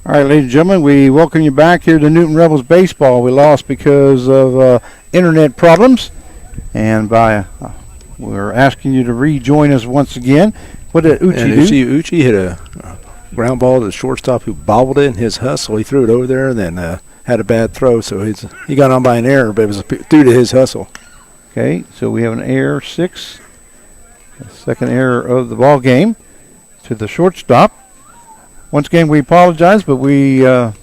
All right, ladies and gentlemen, we welcome you back here to Newton Rebels Baseball. We lost because of internet problems, and we're asking you to rejoin us once again. What did Uchi do? Uchi hit a ground ball to the shortstop who bobbled it in his hustle. He threw it over there and then had a bad throw, so he got on by an error, but it was due to his hustle. Okay, so we have an error, 6. The second error of the ball game to the shortstop. Once again, we apologize, but we are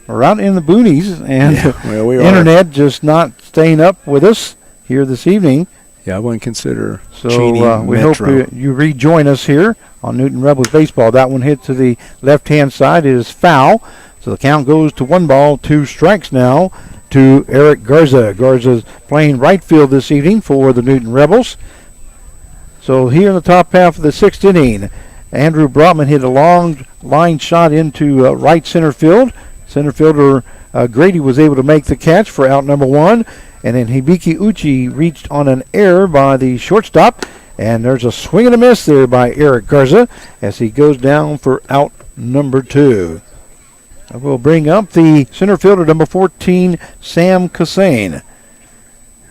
out in the boonies, and we internet just not staying up with us here this evening. Yeah, I wouldn't consider Cheney we Metro. hope you rejoin us here on Newton Rebels Baseball. That one hit to the left-hand side. It is foul, so the count goes to 1 ball, 2 strikes now to Eric Garza. Garza's playing right field this evening for the Newton Rebels. So here in the top half of the 6th inning, Andrew Brotman hit a long line shot into right center field. Center fielder Grady was able to make the catch for out number 1. And then Hibiki Uchi reached on an error by the shortstop. And there's a swing and a miss there by Eric Garza as he goes down for out number 2. We'll bring up the center fielder, number 14, Sam Cassane.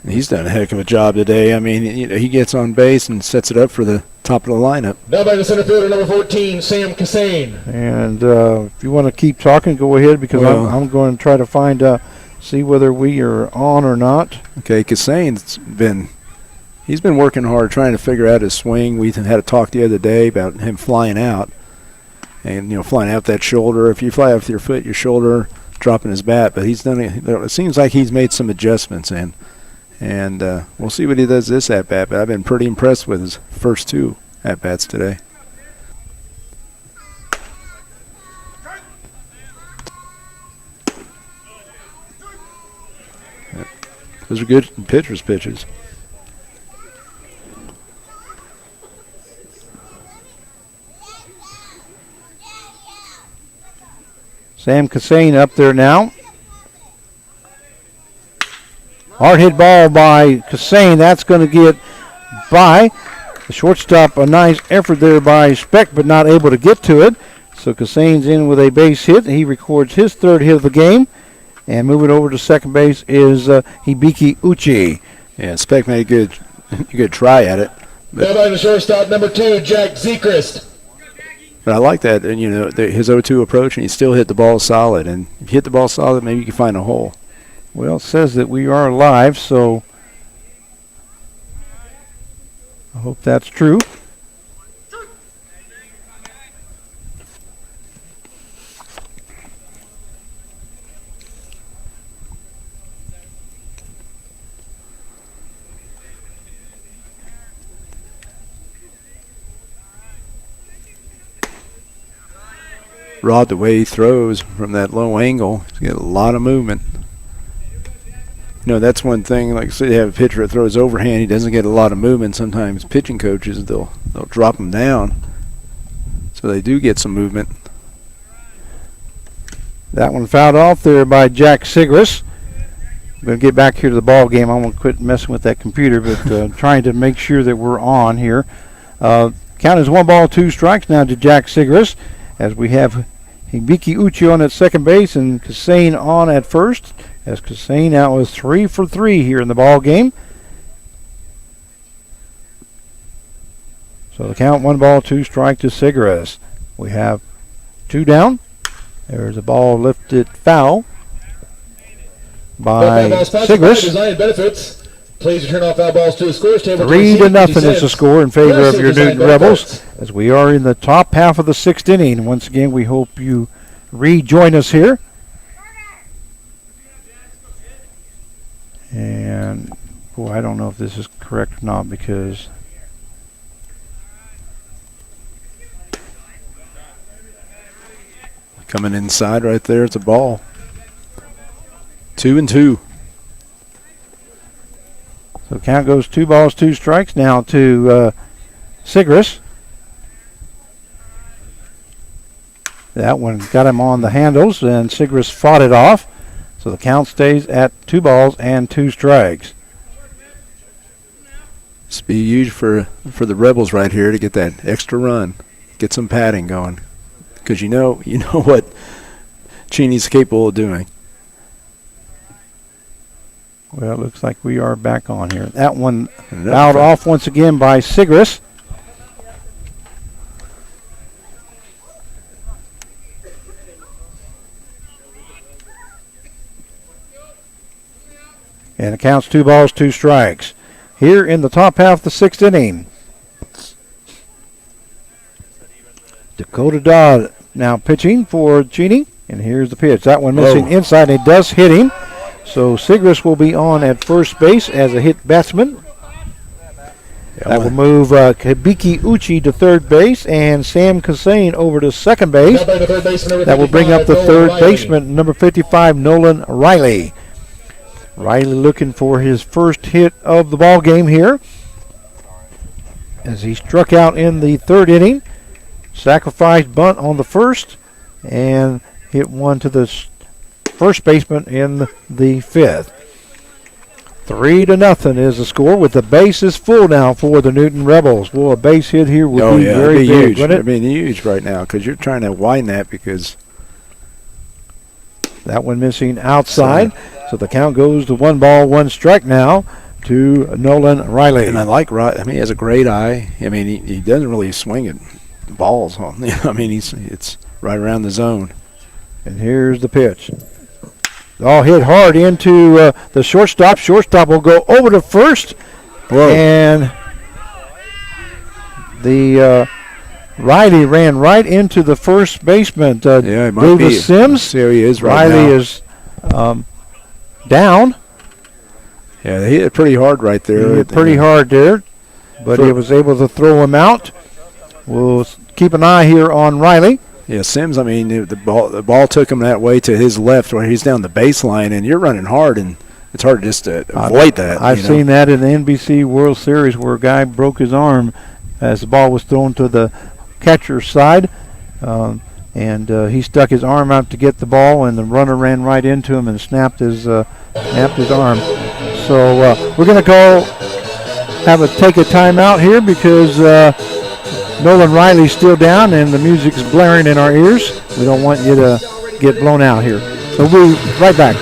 He's done a heck of a job today. I mean, he gets on base and sets it up for the top of the lineup. Now by the center fielder, number 14, Sam Cassane. And if you want to keep talking, go ahead, because I'm going to try to find see whether we are on or not. Okay, Cassane's he's been working hard trying to figure out his swing. We had a talk the other day about him flying out. And, flying out that shoulder. If you fly out with your foot, your shoulder, dropping his bat. But he's done it. It seems like he's made some adjustments in. And we'll see what he does this at-bat. But I've been pretty impressed with his first 2 at-bats today. Those are good pitcher's pitches. Sam Cassane up there now. Hard hit ball by Cassane. That's going to get by the shortstop. A nice effort there by Speck, but not able to get to it. So Cassane's in with a base hit. He records his 3rd hit of the game. And moving over to second base is Hibiki Uchi. Yeah, Speck made a good try at it. Now by the shortstop, number 2, Jack Zekrist. But I like that, and his 0-2 approach, and he still hit the ball solid. And if you hit the ball solid, maybe you can find a hole. Well, it says that we are live, so I hope that's true. Rod, the way he throws from that low angle, he's got a lot of movement. That's one thing. Like, say you have a pitcher that throws overhand, he doesn't get a lot of movement. Sometimes pitching coaches, they'll drop him down, so they do get some movement. That one fouled off there by Jack Sigris. I'm going to get back here to the ball game. I'm going to quit messing with that computer, but trying to make sure that we're on here. Count is 1 ball, 2 strikes now to Jack Sigris, as we have Hibiki Uchi on at second base and Cassane on at first, as Cassane now is 3 for 3 here in the ball game. So the count, 1 ball, 2 strike to Sigris. We have 2 down. There's a ball lifted foul by Sigris. Design benefits. Please return all foul balls to the scores table. 3-0 is the score in favor of your Newton Rebels, as we are in the top half of the 6th inning. Once again, we hope you rejoin us here. And, boy, I don't know if this is correct or not, because coming inside right there, it's a ball. 2-2. So count goes 2 balls, 2 strikes now to Sigris. That one got him on the handles, and Sigris fought it off. So the count stays at 2 balls and 2 strikes. This be huge for the Rebels right here to get that extra run, get some padding going, because you know what Cheney's capable of doing. Well, it looks like we are back on here. That one Another fouled foul. off once again by Sigris. And it counts 2 balls, 2 strikes. Here in the top half of the 6th inning. Dakota Dodd now pitching for Cheney. And here's the pitch. That one missing inside. It does hit him. So Sigris will be on at first base as a hit batsman. That will move Hibiki Uchi to third base and Sam Kassane over to second base. Now back to third baseman, number That will bring up the 55, third Nolan Riley. baseman, number 55, Nolan Riley. Riley looking for his first hit of the ball game here as he struck out in the 3rd inning. Sacrifice bunt on the 1st and hit one to the first baseman in the 5th. 3-0 is the score with the bases full now for the Newton Rebels. Well, a base hit here would be very it'd be big, huge. wouldn't it? I mean, huge right now because you're trying to widen that because That one missing outside. So the count goes to 1 ball, 1 strike now to Nolan Riley. And I like Riley. I mean, he has a great eye. I mean, he doesn't really swing at balls. I mean, it's right around the zone. And here's the pitch. All hit hard into the shortstop. Shortstop will go over to first. Whoa. And the Riley ran right into the first baseman. Yeah, it might be. Sims. There he is right Riley now. is down. Yeah, they hit it pretty hard right there. He hit pretty hard there, but he was able to throw him out. We'll keep an eye here on Riley. Yeah, Sims, I mean, the ball took him that way to his left where he's down the baseline, and you're running hard, and it's hard just to avoid that. I've seen that in the NBC World Series where a guy broke his arm as the ball was thrown to the catcher's side, and he stuck his arm out to get the ball, and the runner ran right into him and snapped his arm. So we're going to go take a timeout here because Nolan Riley's still down and the music's blaring in our ears. We don't want you to get blown out here. So we'll be right back.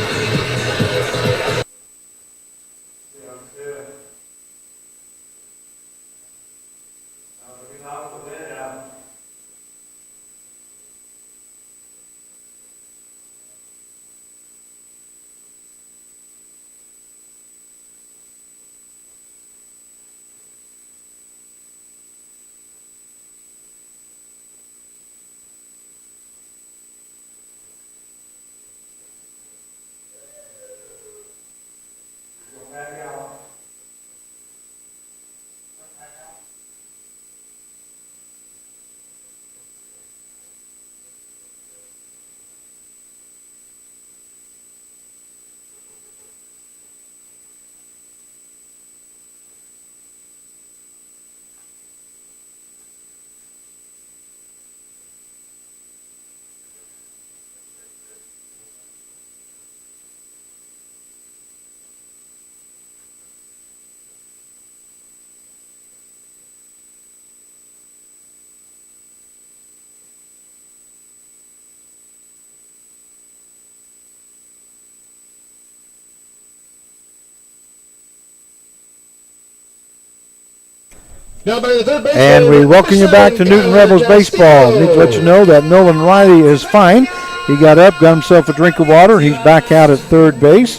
Now back to third base. And we welcome you back to Newton Rebels Baseball. Need to let you know that Nolan Riley is fine. He got up, got himself a drink of water. He's back out at third base.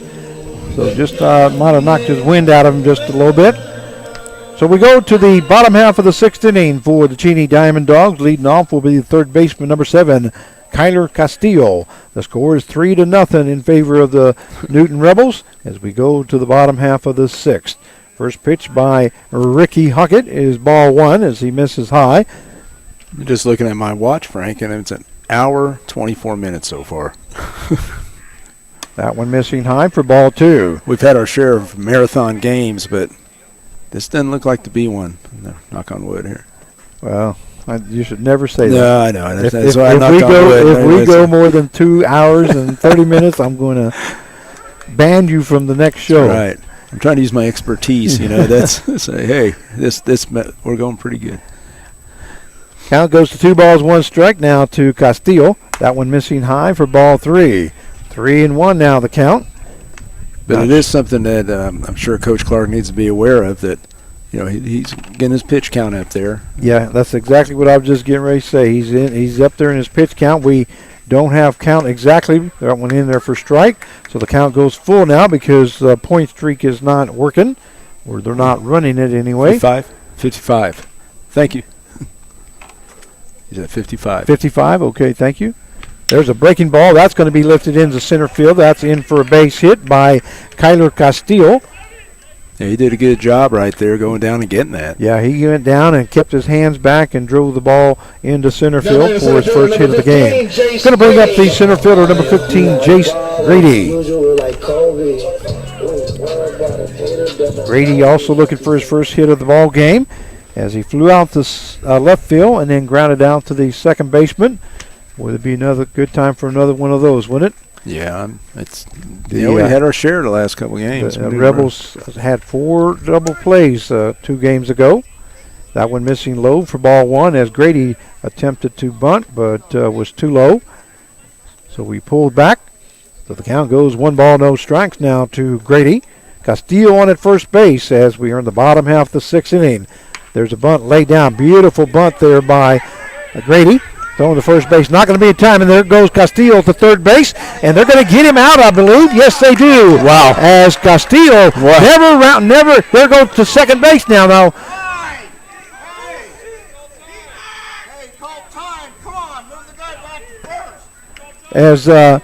So just might have knocked his wind out of him just a little bit. So we go to the bottom half of the 6th inning for the Cheney Diamond Dogs. Leading off will be the third baseman, number 7, Kyler Castillo. The score is 3-0 in favor of the Newton Rebels as we go to the bottom half of the 6th. First pitch by Ricky Huckett is ball 1 as he misses high. I'm just looking at my watch, Frank, and it's an hour, 24 minutes so far. That one missing high for ball 2. We've had our share of marathon games, but this doesn't look like to be one. No, knock on wood here. Well, you should never say that. No, I know. That's If why I knocked on wood. we go more than 2 hours and 30 minutes, I'm going to ban you from the next show. Right. I'm trying to use my expertise, That's say, hey, this we're going pretty good. Count goes to 2 balls, 1 strike now to Castillo. That one missing high for ball 3. 3-1 now the count. But it is something that I'm sure Coach Clark needs to be aware of, that he's getting his pitch count up there. Yeah, that's exactly what I was just getting ready to say. He's up there in his pitch count. We don't have count exactly. That one in there for strike. So the count goes full now because the point streak is not working, or they're not running it anyway. 55. Thank you. He's at 55. 55, okay, thank you. There's a breaking ball. That's going to be lifted into center field. That's in for a base hit by Kyler Castillo. Yeah, he did a good job right there going down and getting that. Yeah, he went down and kept his hands back and drove the ball into center field for his first hit of the game. Going to bring up the center fielder, number 15, Jace Grady. Grady also looking for his first hit of the ball game as he flew out to left field and then grounded out to the second baseman. Would it be another good time for another one of those, wouldn't it? Yeah, we had our share the last couple of games. The Rebels had 4 double plays 2 games ago. That one missing low for ball 1 as Grady attempted to bunt but was too low. So we pulled back. So the count goes 1 ball, no strikes now to Grady. Castillo on at first base as we are in the bottom half of the 6th inning. There's a bunt laid down. Beautiful bunt there by Grady. Throwing to first base, not going to be in time, and there goes Castillo to third base, and they're going to get him out, I believe. Yes, they do. Wow! As Castillo never. There goes to second base now. Hey, call time. Come on, move the guy back to first. As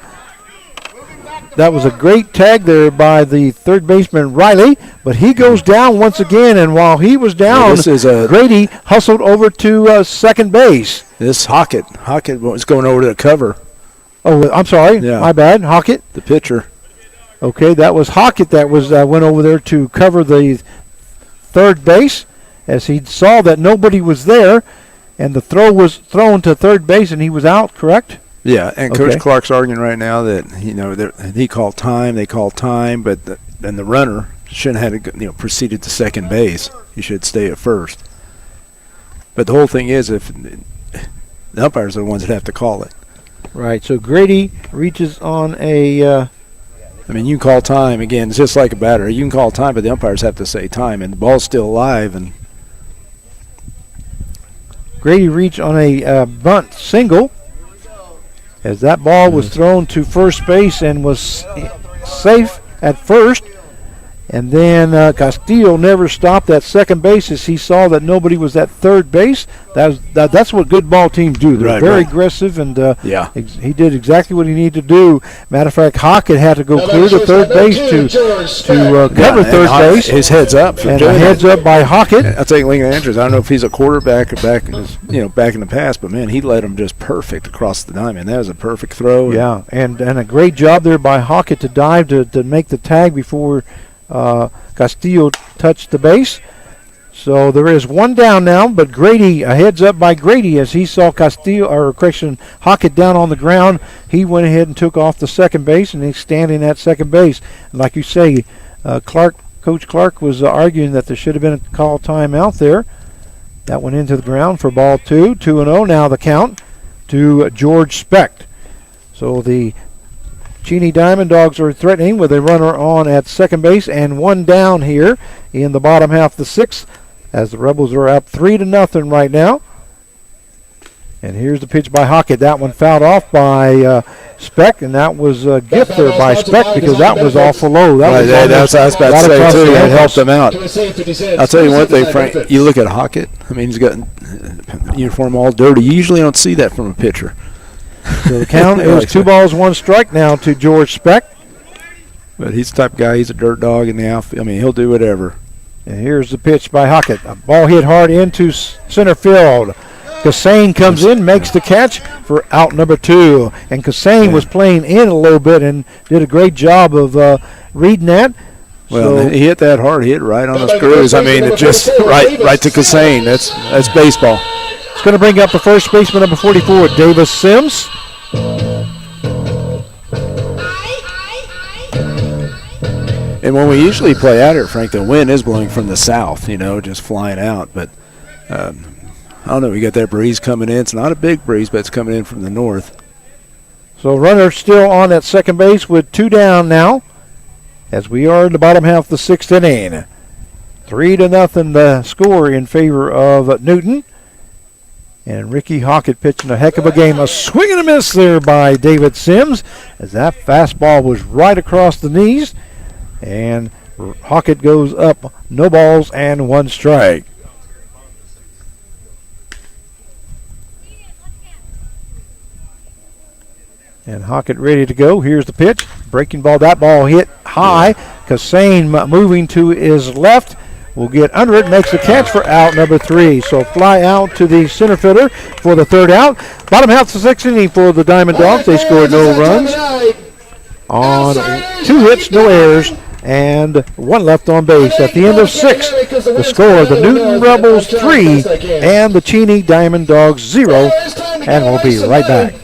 that was a great tag there by the third baseman Riley, but he goes down once again, and while he was down, Grady hustled over to second base. This Hockett was going over to the cover. Oh, I'm sorry. Yeah. My bad. Hockett. The pitcher. Okay, that was Hockett that was went over there to cover the third base as he saw that nobody was there, and the throw was thrown to third base, and he was out, correct? Yeah, and Coach Clark's arguing right now that he called time, they called time, but then the runner shouldn't have proceeded to second base. He should stay at first. But the whole thing is, if the umpires are the ones that have to call it. Right. So Grady reaches on a. I mean, you can call time again. It's just like a batter. You can call time, but the umpires have to say time, and the ball's still alive. And Grady reached on a bunt single. As that ball was thrown to first base and was safe at first. And then Castillo never stopped at second base as he saw that nobody was at third base. That's what good ball teams do. They're very aggressive, and he did exactly what he needed to do. Matter of fact, Hockett had to go clear to third base to cover third base. His head's up. And a heads up by Hockett. I'll take Lincoln Andrews. I don't know if he's a quarterback or back in the past, but man, he led him just perfect across the diamond. That was a perfect throw. Yeah, and a great job there by Hockett to dive to make the tag before Castillo touched the base. So there is 1 down now, but Grady, a heads up by Grady as he saw Hockett down on the ground. He went ahead and took off the second base, and he's standing at second base. And like you say, Coach Clark was arguing that there should have been a call timeout there. That went into the ground for ball 2. 2-0 now the count to George Specht. So the Cheney Diamond Dogs are threatening with a runner on at second base and 1 down here in the bottom half of the 6th as the Rebels are up 3-0 right now. And here's the pitch by Hockett. That one fouled off by Specht, and that was a gift there by Specht because that was awful low. That's what I was about to say, too. It helped him out. I'll tell you one thing, Frank. You look at Hockett. I mean, he's got uniform all dirty. You usually don't see that from a pitcher. So the count is 2 balls, 1 strike now to George Specht. But he's the type of guy, he's a dirt dog in the outfield. I mean, he'll do whatever. And here's the pitch by Hockett. A ball hit hard into center field. Kassane comes in, makes the catch for out number 2. And Kassane was playing in a little bit and did a great job of reading that. Well, he hit that hard. He hit right on the screws. I mean, it just right to Kassane. That's baseball. It's going to bring up the first baseman, number 44, Davis Sims. And when we usually play out here, Frank, the wind is blowing from the south, just flying out. But I don't know. We got that breeze coming in. It's not a big breeze, but it's coming in from the north. So runner still on at second base with 2 down now, as we are in the bottom half of the 6th inning. 3-0 the score in favor of Newton. And Ricky Hockett pitching a heck of a game. A swing and a miss there by David Sims, as that fastball was right across the knees. And Hockett goes up, no balls and 1 strike. And Hockett ready to go. Here's the pitch. Breaking ball. That ball hit high. Kassane moving to his left. Will get under it. Makes the catch for out number 3. So fly out to the center fielder for the 3rd out. Bottom half of the 6th inning for the Diamond Dogs. They scored no runs on 2 hits, no errors, and 1 left on base. At the end of 6, the score, the Newton Rebels 3 and the Cheney Diamond Dogs 0. And we'll be right back.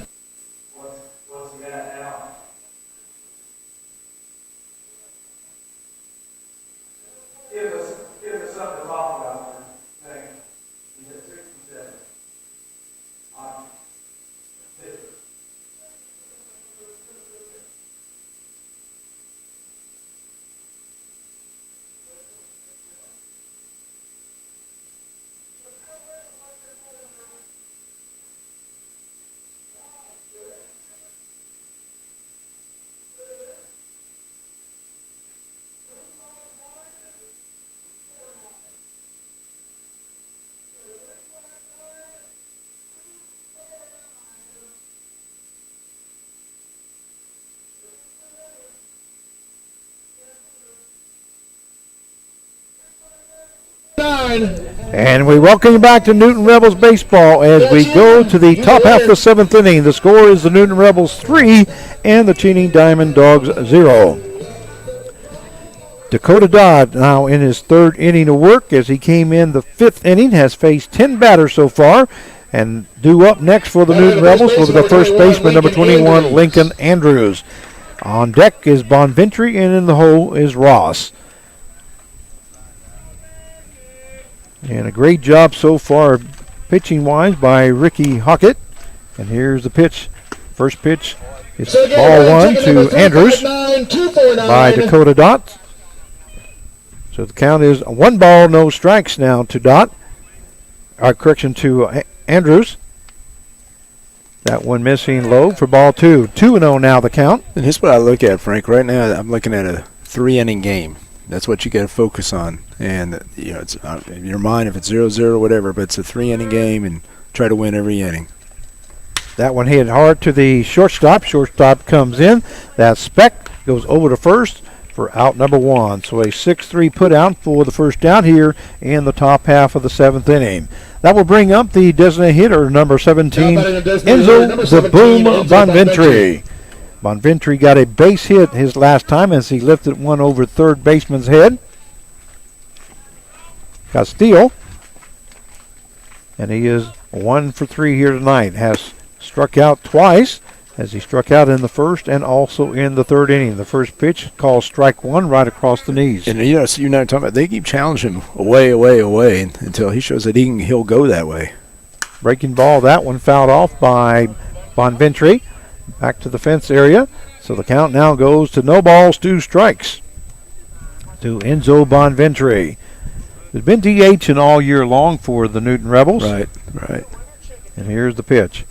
And we welcome you back to Newton Rebels baseball as we go to the top half of the 7th inning. The score is the Newton Rebels 3 and the Cheney Diamond Dogs 0. Dakota Dodd now in his 3rd inning of work as he came in the 5th inning, has faced 10 batters so far. And due up next for the Newton Rebels will be the first baseman, number 21, Lincoln Andrews. On deck is Bonventry, and in the hole is Ross. And a great job so far pitching-wise by Ricky Hockett. And here's the pitch. First pitch is ball 1 to Andrews by Dakota Dot. So the count is 1 ball, no strikes now to Dot. Correction to Andrews. That one missing low for ball 2. 2-0 now the count. And here's what I look at, Frank. Right now I'm looking at a 3-inning game. That's what you got to focus on. And, you know, it's in your mind if it's 0-0 whatever, but it's a 3-inning game and try to win every inning. That one hit hard to the shortstop. Shortstop comes in. That Speck goes over to first for out number 1. So a 6-3 put out for the first out here in the top half of the 7th inning. That will bring up the designated hitter, number 17, Enzo the Boom Bonventry. Bonventry got a base hit his last time as he lifted one over third baseman's head. Castillo, and he is 1 for 3 here tonight. Has struck out twice, as he struck out in the first and also in the 3rd inning. The first pitch called strike 1 right across the knees. And you know, so you're not talking about, they keep challenging him away until he shows that he'll go that way. Breaking ball, that one fouled off by Bonventry. Back to the fence area. So the count now goes to no balls, 2 strikes to Enzo Bonventry. There's been DHing all year long for the Newton Rebels. Right. And here's the pitch.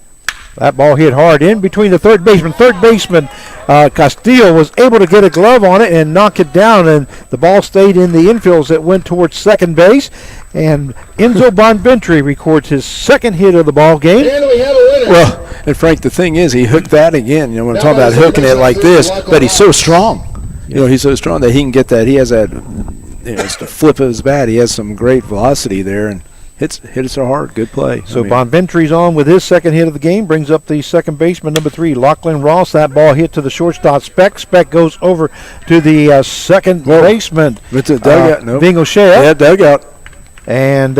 That ball hit hard in between the third baseman. Third baseman Castillo was able to get a glove on it and knock it down, and the ball stayed in the infield as it went towards second base. And Enzo Bonventry records his 2nd hit of the ball game. And we have a winner. Well, and Frank, the thing is, he hooked that again. You know, when I'm talking about hooking it like this, but he's so strong. You know, he's so strong that he can get that. He has that, you know, it's the flip of his bat. He has some great velocity there and hit it so hard. Good play. So Bonventry's on with his 2nd hit of the game. Brings up the second baseman, number 3, Lachlan Ross. That ball hit to the shortstop Speck. Speck goes over to the second baseman. It's a dugout. Nope. Bing O'Shea. Yeah, dugout. And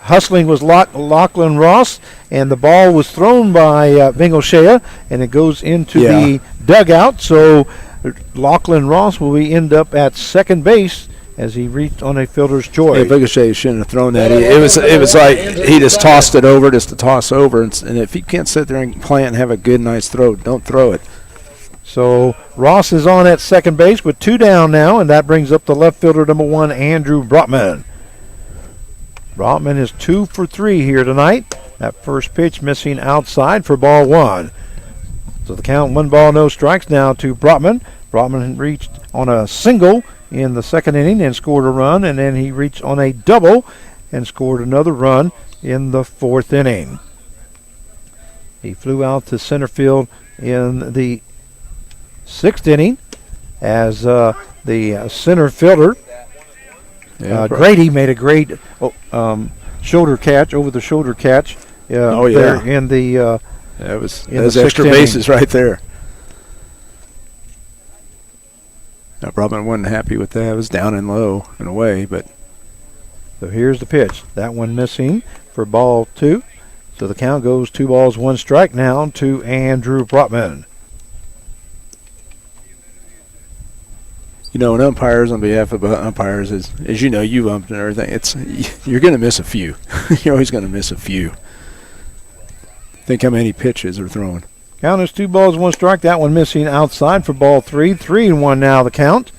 hustling was Lachlan Ross, and the ball was thrown by Bing O'Shea, and it goes into the dugout. So Lachlan Ross will end up at second base as he reached on a fielder's choice. Yeah, Ricochet shouldn't have thrown that. It was like he just tossed it over just to toss over. And if you can't sit there and play it and have a good, nice throw, don't throw it. So Ross is on at second base with 2 down now, and that brings up the left fielder, number 1, Andrew Brotman. Brotman is 2 for 3 here tonight. That first pitch missing outside for ball 1. So the count 1 ball, no strikes now to Brotman. Brotman reached on a single in the second inning and scored a run, and then he reached on a double and scored another run in the 4th inning. He flew out to center field in the 6th inning as the center fielder Grady made a great shoulder catch, over the shoulder catch. There in the that was extra bases right there. Now Brotman wasn't happy with that. It was down and low in a way, but so here's the pitch. That one missing for ball 2. So the count goes 2 balls, 1 strike now to Andrew Brotman. You know, and umpires, on behalf of umpires, as you know, you umped and everything, you're going to miss a few. You're always going to miss a few. Think how many pitches are thrown. Count is 2 balls, 1 strike. That one missing outside for ball 3. 3-1 now the count.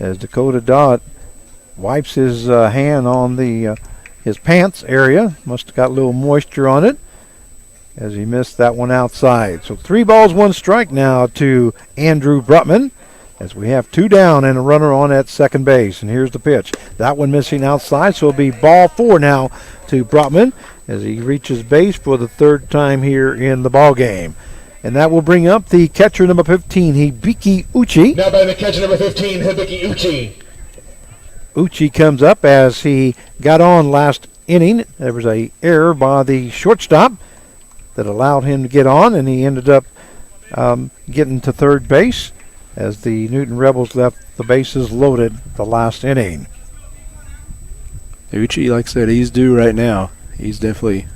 As Dakota Dodd wipes his hand on his pants area. Must have got a little moisture on it as he missed that one outside. So 3 balls, 1 strike now to Andrew Brotman, as we have 2 down and a runner on at second base. And here's the pitch. That one missing outside, so it'll be ball 4 now to Brotman as he reaches base for the 3rd time here in the ball game. And that will bring up the catcher, number 15, Hibiki Uchi. Now by the catcher, number 15, Hibiki Uchi. Uchi comes up as he got on last inning. There was an error by the shortstop that allowed him to get on, and he ended up getting to third base as the Newton Rebels left the bases loaded the last inning. Uchi, like I said, he's due right now. He's definitely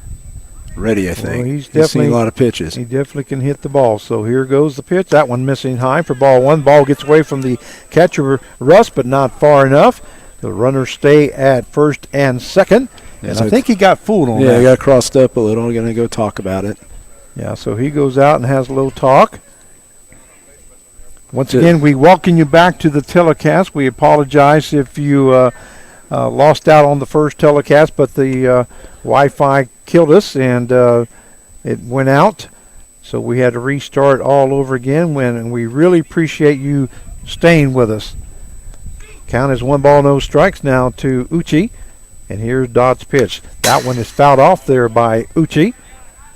ready, I think. Well, he's seen a lot of pitches. He definitely can hit the ball. So here goes the pitch. That one missing high for ball 1. Ball gets away from the catcher, Russ, but not far enough. The runners stay at first and second. And I think he got fooled on that. Yeah, he got crossed up a little. We're going to go talk about it. Yeah, so he goes out and has a little talk. Once again, we welcome you back to the telecast. We apologize if you lost out on the first telecast, but the Wi-Fi killed us and it went out. So we had to restart all over again, and we really appreciate you staying with us. Count is 1 ball, no strikes now to Uchi. And here's Dodd's pitch. That one is fouled off there by Uchi.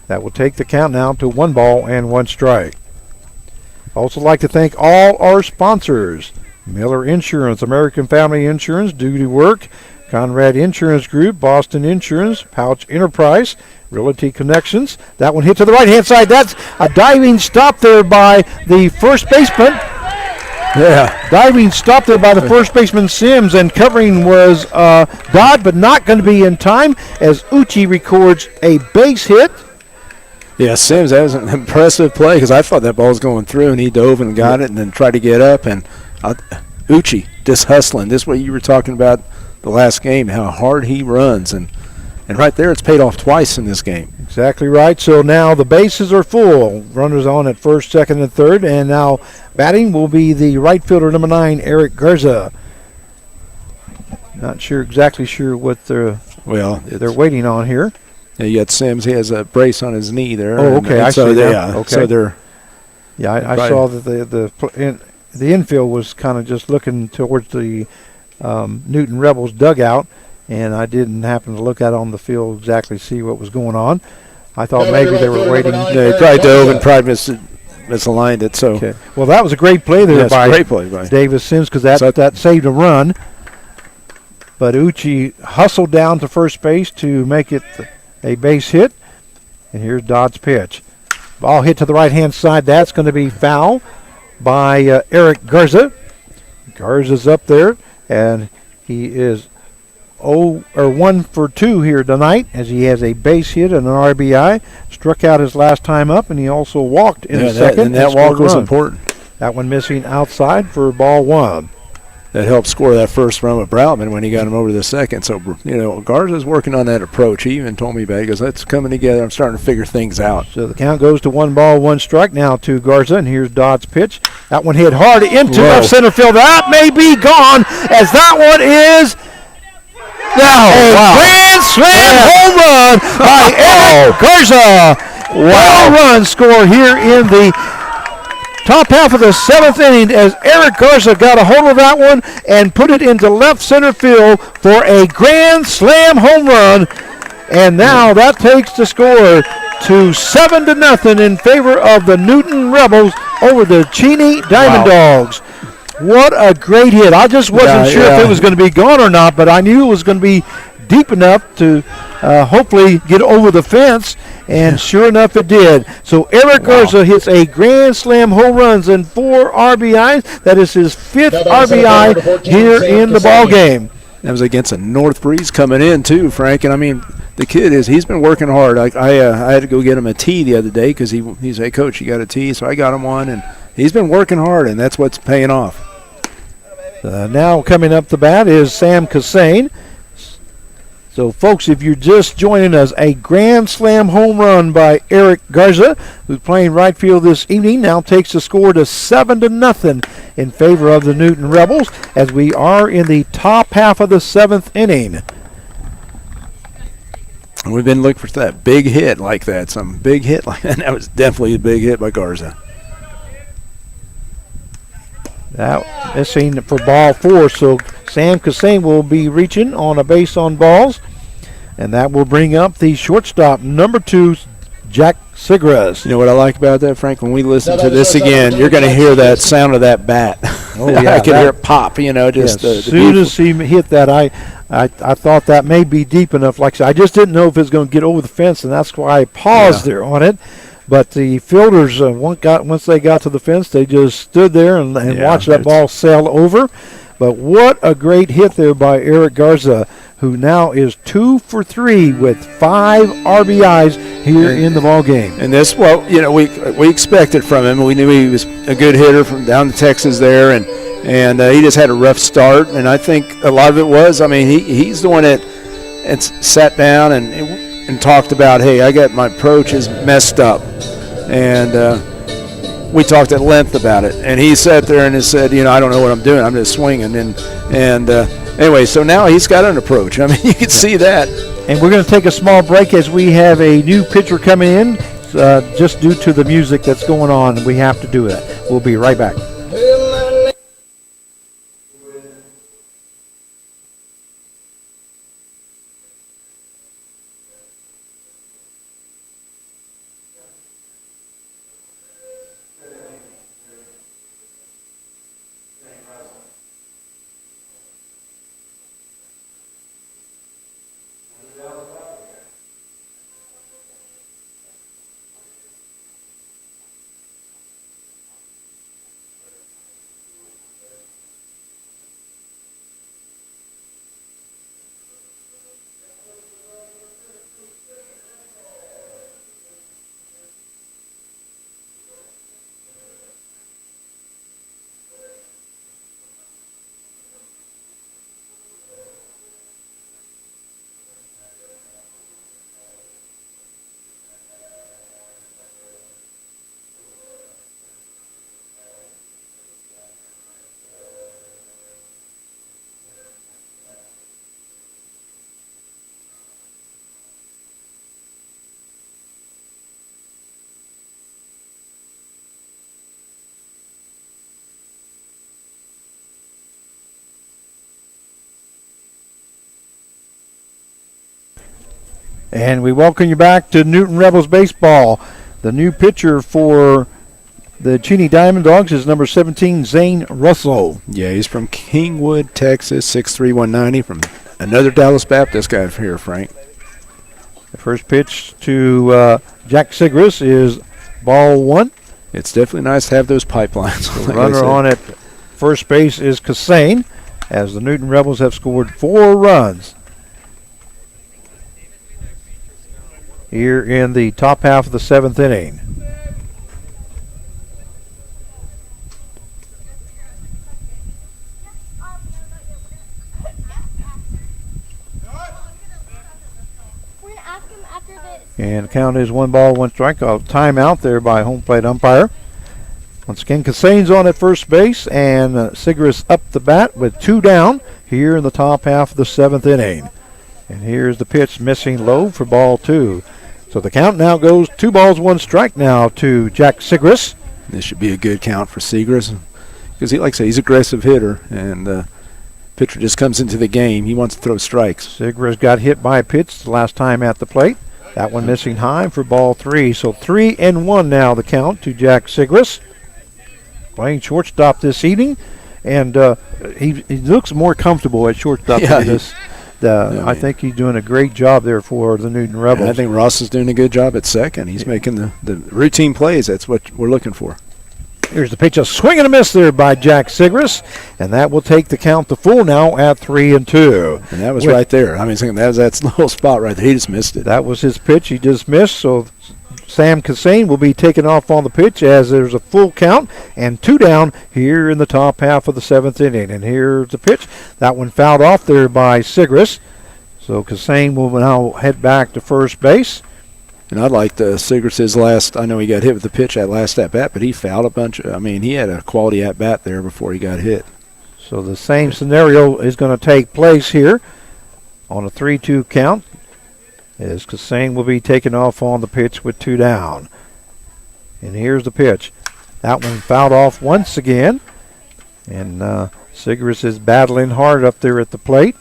That will take the count now to 1 ball and 1 strike. Also like to thank all our sponsors. Miller Insurance, American Family Insurance, Duty Work, Conrad Insurance Group, Boston Insurance, Pouch Enterprise, Realty Connections. That one hit to the right-hand side. That's a diving stop there by the first baseman. Yeah. Diving stop there by the first baseman, Sims, and covering was Dodd, but not going to be in time as Uchi records a base hit. Yeah, Sims, that was an impressive play because I thought that ball was going through, and he dove and got it and then tried to get up. And Uchi just hustling. This is what you were talking about the last game, how hard he runs. And right there, it's paid off twice in this game. Exactly right. So now the bases are full. Runners on at first, second, and third. And now batting will be the right fielder, number 9, Eric Garza. Not exactly sure what they're waiting on here. Yeah, you got Sims. He has a brace on his knee there. Oh, okay. I see that. Okay. So they're. Yeah, I saw that the infield was kind of just looking towards the Newton Rebels dugout, and I didn't happen to look out on the field exactly see what was going on. I thought maybe they were waiting. They probably dove and probably misaligned it. So. Okay. Well, that was a great play there by great play by Davis Sims because that saved a run. But Uchi hustled down to first base to make it a base hit. And here's Dodd's pitch. Ball hit to the right-hand side. That's going to be foul by Eric Garza. Garza's up there, and he is 1 for 2 here tonight as he has a base hit and an RBI. Struck out his last time up, and he also walked in the second. And that walk was important. That one missing outside for ball 1. that helped score that first run with Broutman when he got him over the second. So, Garza's working on that approach. He even told me about it. He goes, that's coming together. I'm starting to figure things out. So the count goes to 1-1 now to Garza, and here's Dodd's pitch. That one hit hard into left center field. That may be gone, as that one is grand slam home run by Eric Garza. Wow run score here in the top half of the 7th inning, as Eric Garza got a hold of that one and put it into left center field for a grand slam home run. And now that takes the score to 7-0 in favor of the Newton Rebels over the Cheney Diamond Dogs. What a great hit. I just wasn't sure if it was going to be gone or not, but I knew it was going to be deep enough to hopefully get over the fence, and sure enough it did. So Eric Garza hits a grand slam home runs and 4 RBIs. That is his 5th RBI here in the ball game. That was against a north breeze coming in too, Frank. And I mean, the kid he's been working hard. Like I had to go get him a tee the other day because he's hey coach, you got a tee, so I got him one, and he's been working hard, and that's what's paying off. Now coming up the bat is Sam Cassane. So, folks, if you're just joining us, a grand slam home run by Eric Garza, who's playing right field this evening, now takes the score to 7-0 in favor of the Newton Rebels, as we are in the top half of the 7th inning. And we've been looking for that big hit like that, some big hit like that. That was definitely a big hit by Garza. That missing for ball 4, so Sam Cassane will be reaching on a base on balls, and that will bring up the shortstop, number 2, Jack Segras. You know what I like about that, Frank? When we listen to this again, you're going to hear that sound of that bat. Oh yeah, I can hear it pop. Just as soon as he hit that, I thought that may be deep enough. Like I said, I just didn't know if it was going to get over the fence, and that's why I paused there on it. But the fielders, once they got to the fence, they just stood there and watched that ball sail over. But what a great hit there by Eric Garza, who now is 2 for 3 with 5 RBIs here in the ball game. And this, we expected from him. We knew he was a good hitter from down to Texas there, and he just had a rough start. And I think a lot of it was, he's the one that sat down and talked about, hey, I got my approach is messed up. And we talked at length about it. And he sat there and said, I don't know what I'm doing. I'm just swinging. And anyway, so now he's got an approach. You can see that. And we're going to take a small break as we have a new pitcher coming in. Just due to the music that's going on, we have to do that. We'll be right back. And we welcome you back to Newton Rebels Baseball. The new pitcher for the Cheney Diamond Dogs is number 17, Zane Russell. Yeah, he's from Kingwood, Texas, 6'3", 190, from another Dallas Baptist guy here, Frank. The first pitch to Jack Segras is ball 1. It's definitely nice to have those pipelines. The runner on at first base is Cassane, as the Newton Rebels have scored 4 runs here in the top half of the 7th inning. And the count is 1 ball, 1 strike. A timeout there by home plate umpire. Once again, Cassane's on at first base, and Sigris up the bat with 2 down here in the top half of the 7th inning. And here's the pitch missing low for ball 2. So the count now goes 2 balls, 1 strike now to Jack Sigris. This should be a good count for Sigris because he, like I say, he's an aggressive hitter, and pitcher just comes into the game. He wants to throw strikes. Sigris got hit by a pitch the last time at the plate. That one missing high for ball 3. So 3-1 now the count to Jack Sigris. Playing shortstop this evening, and he looks more comfortable at shortstop than this. I think he's doing a great job there for the Newton Rebels. And I think Ross is doing a good job at second. He's making the routine plays. That's what we're looking for. Here's the pitch, a swing and a miss there by Jack Sigris, and that will take the count to full now at 3-2. And that was right there. I mean, that's that little spot right there. He just missed it. That was his pitch. He just missed, so Sam Cassane will be taken off on the pitch as there's a full count and 2 down here in the top half of the 7th inning. And here's the pitch. That one fouled off there by Sigris. So Cassane will now head back to first base. And I liked Sigris's last. I know he got hit with the pitch at last at bat, but he fouled a bunch. He had a quality at bat there before he got hit. So the same scenario is going to take place here on a 3-2 count, as Cassane will be taken off on the pitch with 2 down. And here's the pitch. That one fouled off once again. And Sigris is battling hard up there at the plate.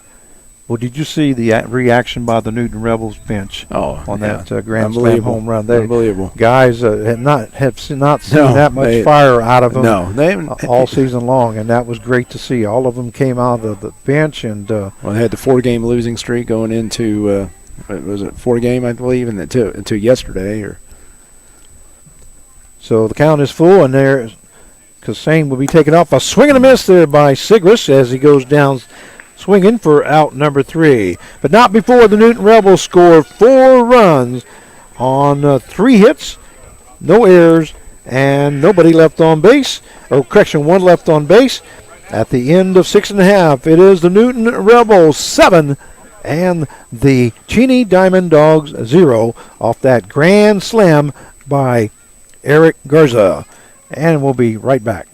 Well, did you see the reaction by the Newton Rebels bench on that grand slam home run? Unbelievable. Guys have not seen that much fire out of them they haven't, all season long, and that was great to see. All of them came out of the bench. And they had the 4-game losing streak going into was it 4-game, I believe, and until yesterday. So the count is full, and there Cassane will be taken off. A swing and a miss there by Sigris as he goes down swinging for out number 3. But not before the Newton Rebels score 4 runs on 3 hits, no errors, and nobody left on base. Or correction, 1 left on base. At the end of 6 1/2, it is the Newton Rebels 7 and the Cheney Diamond Dogs 0 off that grand slam by Eric Garza. And we'll be right back.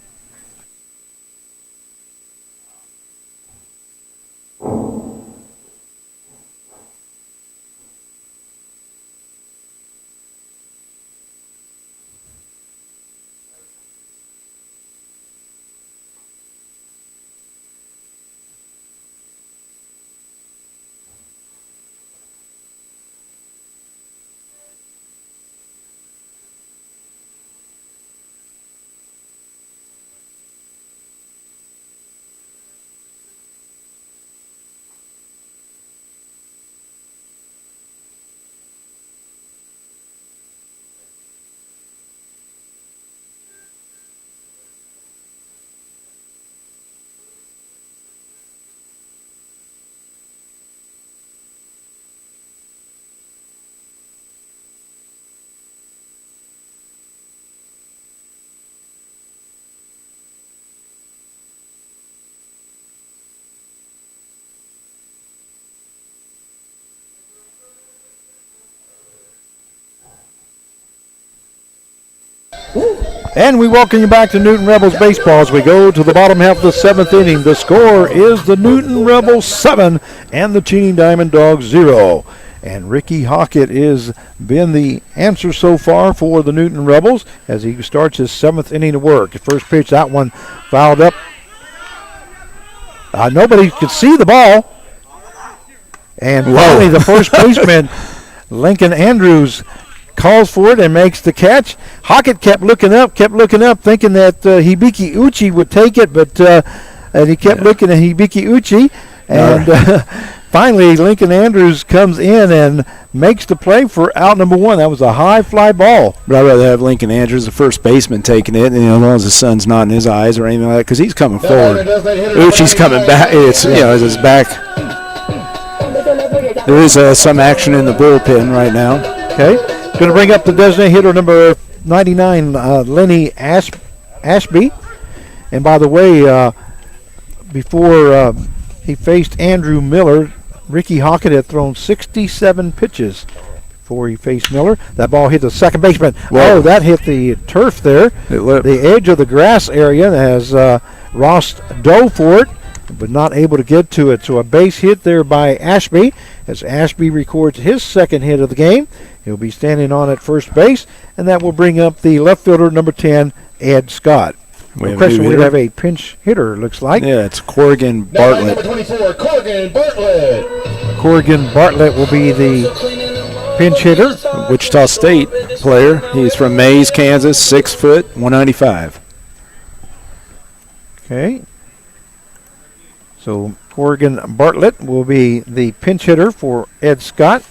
And we welcome you back to Newton Rebels Baseball as we go to the bottom half of the 7th inning. The score is the Newton Rebels 7 and the Cheney Diamond Dogs 0. And Ricky Hockett has been the answer so far for the Newton Rebels as he starts his 7th inning of work. First pitch, that one fouled up. Nobody could see the ball. And finally the first baseman, Lincoln Andrews, calls for it and makes the catch. Hockett kept looking up, thinking that Hibiki Uchi would take it, but and he kept looking at Hibiki Uchi. And finally, Lincoln Andrews comes in and makes the play for out number 1. That was a high fly ball. But I'd rather have Lincoln Andrews, the first baseman, taking it, and as long as the sun's not in his eyes or anything like that, because he's coming forward. Uchi's coming back. It's as his back. There is some action in the bullpen right now. Okay. Going to bring up the designated hitter number 99, Lenny Ashby. And by the way, before he faced Andrew Miller, Ricky Hockett had thrown 67 pitches before he faced Miller. That ball hit the second baseman. Whoa. Oh, that hit the turf there. The edge of the grass area has Ross dove for it, but not able to get to it. So a base hit there by Ashby as Ashby records his second hit of the game. He'll be standing on at first base, and that will bring up the left fielder, number 10, Ed Scott. We have a pinch hitter, looks like. Yeah, it's Corrigan Bartlett. Number 24, Corrigan Bartlett. Corrigan Bartlett will be the pinch hitter. Wichita State player. He's from Mays, Kansas, 6 foot, 195. Okay. So Corrigan Bartlett will be the pinch hitter for Ed Scott.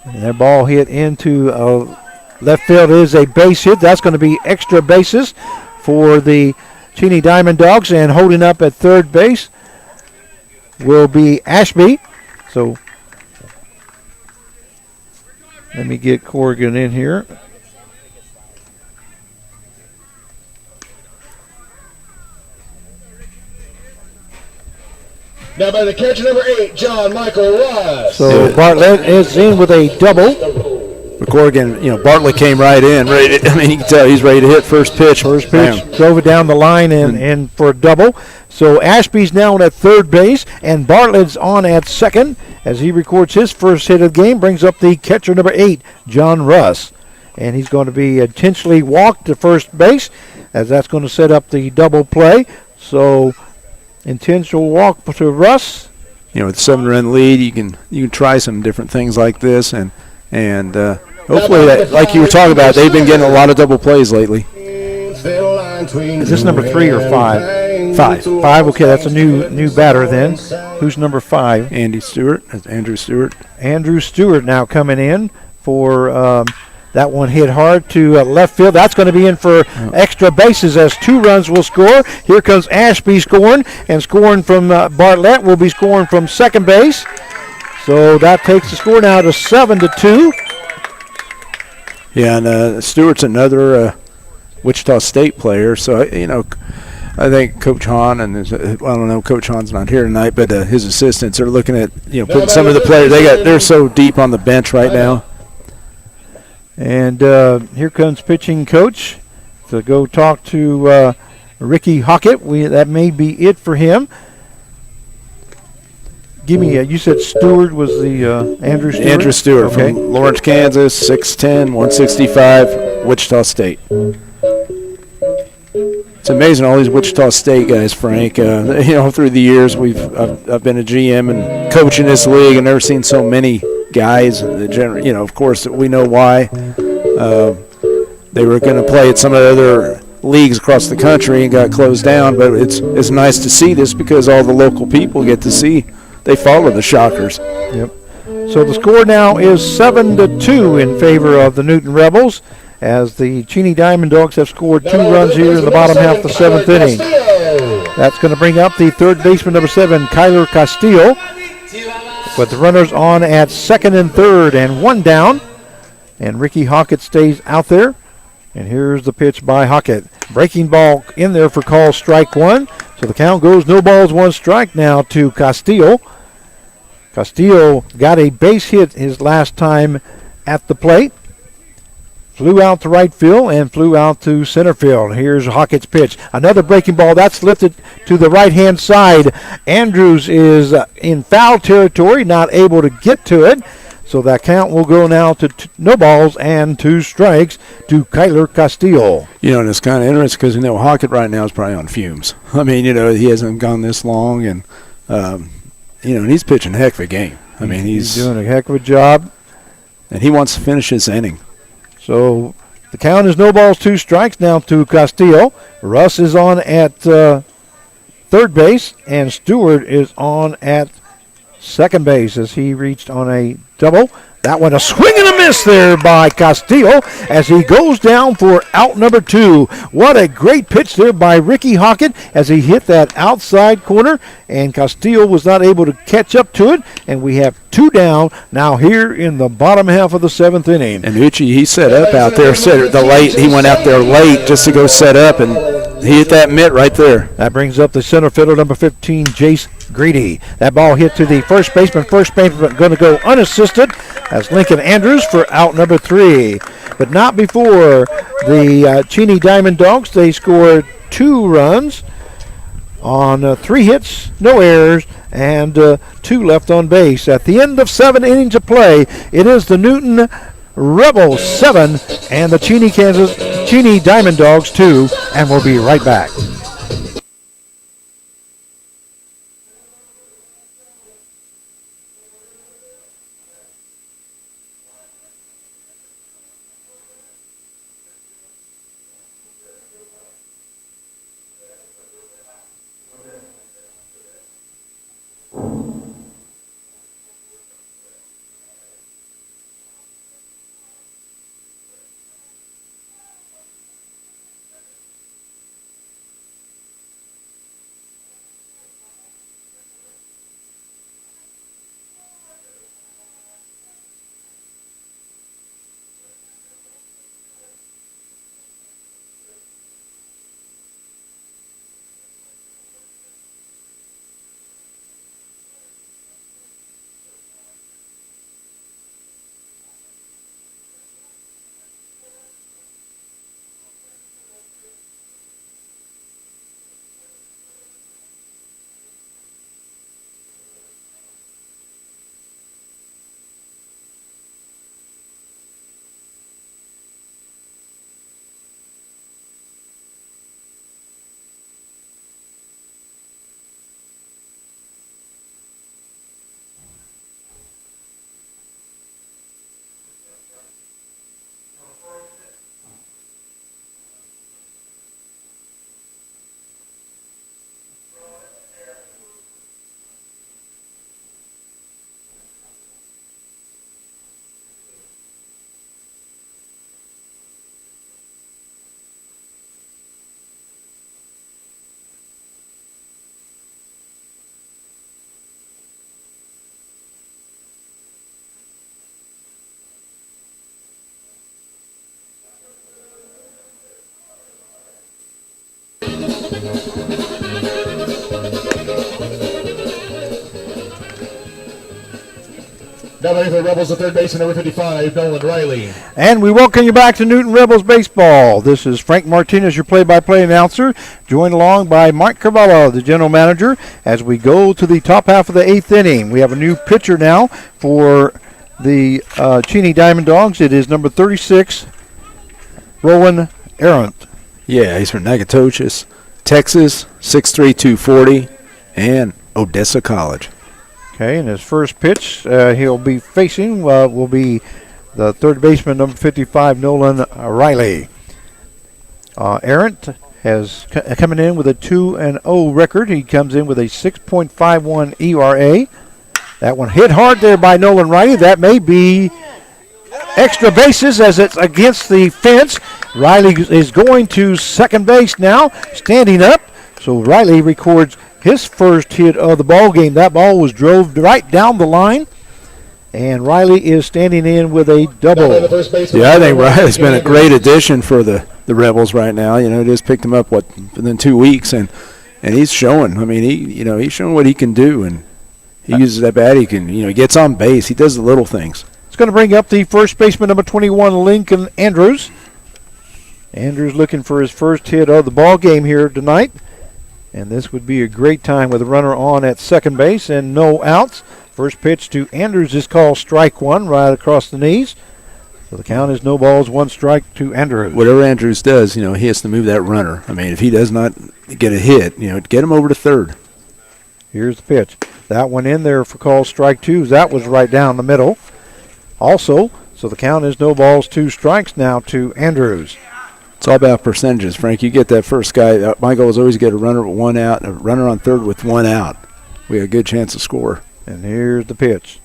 And that ball hit into left field is a base hit. That's going to be extra bases for the Cheney Diamond Dogs, and holding up at third base will be Ashby. So let me get Corrigan in here. Now by the catcher, number 8, John Michael Ross. So Bartlett is in with a double. Corrigan, Bartlett came right in. You can tell he's ready to hit first pitch. Drove it down the line and for a double. So Ashby's now at third base, and Bartlett's on at second as he records his first hit of the game. Brings up the catcher, number 8, John Russ. And he's going to be intentionally walked to first base, as that's going to set up the double play. So intentional walk to Russ. With a 7-run lead, you can try some different things like this, and hopefully, like you were talking about, they've been getting a lot of double plays lately. Is this number 3 or 5? 5. 5. Okay, that's a new batter then. Who's number 5? Andrew Stewart. Andrew Stewart now coming in for that one hit hard to left field. That's going to be in for extra bases as 2 runs will score. Here comes Ashby scoring, and scoring from Bartlett will be scoring from second base. So that takes the score now to 7-2. Yeah, and Stewart's another Wichita State player. So, I think Coach Hahn and I don't know, Coach Hahn's not here tonight, but his assistants are looking at putting some of the players. They're so deep on the bench right now. And here comes pitching coach to go talk to Ricky Hockett. That may be it for him. Give me you said Stewart was the Andrew Stewart? Andrew Stewart, okay, from Lawrence, Kansas, 6'10", 165, Wichita State. It's amazing, all these Wichita State guys, Frank. Through the years, I've been a GM and coaching this league, and never seen so many guys. Of course, we know why. They were going to play at some of the other leagues across the country and got closed down, but it's nice to see this because all the local people get to see. They follow the Shockers. Yep. So the score now is 7-2 in favor of the Newton Rebels, as the Cheney Diamond Dogs have scored 2 runs here in the bottom half of the 7th inning. That's going to bring up the third baseman, number 7, Kyler Castillo, with the runners on at second and third and 1 down. And Ricky Hockett stays out there. And here's the pitch by Hockett. Breaking ball in there for call strike 1. So the count goes no balls, 1 strike now to Castillo. Castillo got a base hit his last time at the plate. Flew out to right field and flew out to center field. Here's Hockett's pitch. Another breaking ball. That's lifted to the right-hand side. Andrews is in foul territory, not able to get to it. So that count will go now to no balls and 2 strikes to Kyler Castillo. And it's kind of interesting because, Hockett right now is probably on fumes. He hasn't gone this long, and, and he's pitching a heck of a game. He's doing a heck of a job. And he wants to finish his inning. So the count is no balls, 2 strikes now to Castillo. Russ is on at third base, and Stewart is on at second base as he reached on a double. That one a swing and a miss there by Castillo as he goes down for out number 2. What a great pitch there by Ricky Hockett as he hit that outside corner, and Castillo was not able to catch up to it, and we have 2 down now here in the bottom half of the 7th inning. And Uchi, he set up out there, he went out there late just to go set up, and He hit that mitt right there. That brings up the center fielder, number 15, Jace Greedy. That ball hit to the first baseman. First baseman going to go unassisted. That's Lincoln Andrews for out number 3. But not before the Cheney Diamond Dogs. They scored 2 runs on 3 hits, no errors, and 2 left on base. At the end of 7 innings of play, it is the Newton Rebels 7 and the Cheney Diamond Dogs 2, and we'll be right back. Now ready for the Rebels, the third baseman, number 55, Nolan Riley. And we welcome you back to Newton Rebels Baseball. This is Frank Martinez, your play-by-play announcer, joined along by Mike Carvalho, the general manager, as we go to the top half of the 8th inning. We have a new pitcher now for the Cheney Diamond Dogs. It is number 36, Rowan Arendt. Yeah, he's from Natchitoches, Texas, 6'3", 240, and Odessa College. Okay, and his first pitch he'll be facing will be the third baseman, number 55, Nolan Riley. Arendt has coming in with a 2-0 record. He comes in with a 6.51 ERA. That one hit hard there by Nolan Riley. That may be extra bases as it's against the fence. Riley is going to second base now, standing up. So Riley records his first hit of the ball game. That ball was drove right down the line, and Riley is standing in with a double. Yeah, I think Riley's been a great addition for the Rebels right now. You know, just picked him up within 2 weeks, and he's showing. I mean, he's showing what he can do, and he uses that bat. He can, he gets on base. He does the little things. It's going to bring up the first baseman, number 21, Lincoln Andrews. Andrews looking for his first hit of the ball game here tonight. And this would be a great time with a runner on at second base and no outs. First pitch to Andrews is called strike one, right across the knees. So the count is no balls, 1 strike to Andrews. Whatever Andrews does, he has to move that runner. I mean, if he does not get a hit, get him over to third. Here's the pitch. That one in there for call strike 2. That was right down the middle. Also, so the count is no balls, 2 strikes now to Andrews. It's all about percentages, Frank. You get that first guy. My goal is always get a runner with 1 out, and a runner on third with 1 out. We have a good chance to score. And here's the pitch.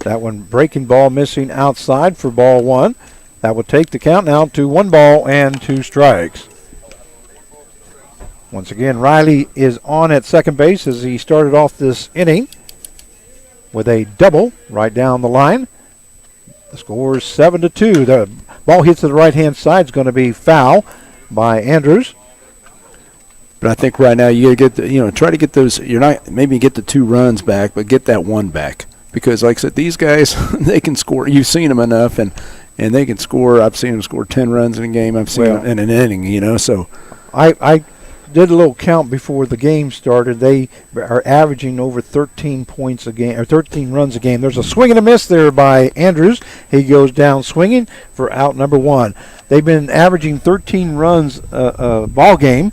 That one breaking ball missing outside for ball 1. That would take the count now to 1 ball and 2 strikes. Once again, Riley is on at second base as he started off this inning with a double right down the line. The score is 7-2. The ball hits to the right-hand side. Is going to be foul by Andrews. But I think right now you got to get try to get those. You're not maybe get the 2 runs back, but get that 1 back, because like I said, these guys they can score. You've seen them enough, and they can score. I've seen them score 10 runs in a game. I've seen them in an inning. So I did a little count before the game started. They are averaging over 13 points a game, or 13 runs a game. There's a swing and a miss there by Andrews. He goes down swinging for out number 1. They've been averaging 13 runs a ball game.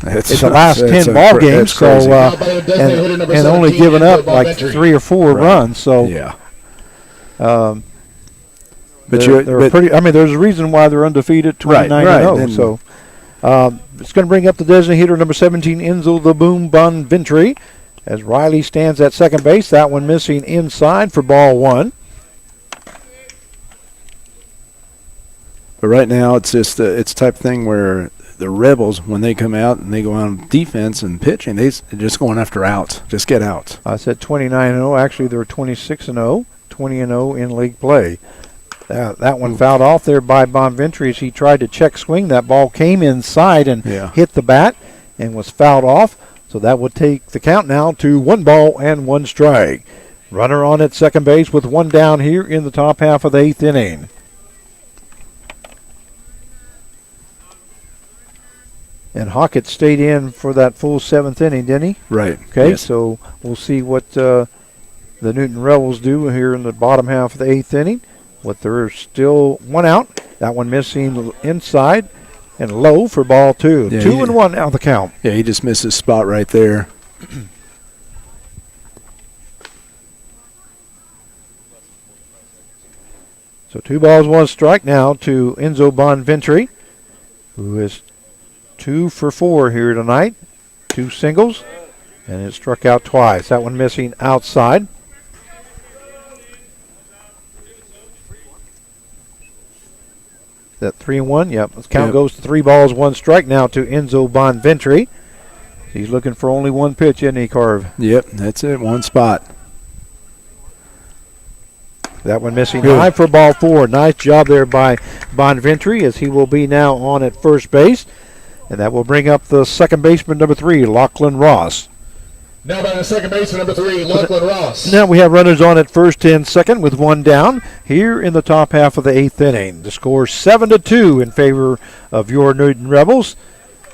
It's the last 10 ball games, so and only giving up like 3 or 4 runs. So yeah. But they're pretty. I mean, there's a reason why they're undefeated, 29-0. So it's going to bring up the designated hitter, number 17, Enzo the Boom Bonventry, as Riley stands at second base. That one missing inside for ball 1. But right now, it's just it's type of thing where the Rebels, when they come out and they go on defense and pitching, they're just going after outs. Just get outs. I said 29-0. Actually, they're 26-0, 20-0 in league play. That one fouled off there by Bonventry as he tried to check swing. That ball came inside and hit the bat and was fouled off. So that would take the count now to 1 ball and 1 strike. Runner on at second base with 1 down here in the top half of the 8th inning. And Hockett stayed in for that full 7th inning, didn't he? Right. Okay, yes. So we'll see what the Newton Rebels do here in the bottom half of the 8th inning. But there's still 1 out. That one missing inside and low for ball 2. Yeah, 2-1 out the count. Yeah, he just missed his spot right there. So 2 balls, 1 strike now to Enzo Bonventry, who is 2 for 4 here tonight. 2 singles, and it struck out twice. That one missing outside. That 3-1, yep. The count goes to 3 balls, 1 strike now to Enzo Bonventry. He's looking for only 1 pitch, isn't he, Carv? Yep, that's it, 1 spot. That one missing high for ball 4. Nice job there by Bonventry, as he will be now on at first base. And that will bring up the second baseman, number 3, Lachlan Ross. Now by the second baseman, number 3, Lachlan Ross. Now we have runners on at first and second with 1 down here in the top half of the 8th inning. The score 7-2 in favor of your Newton Rebels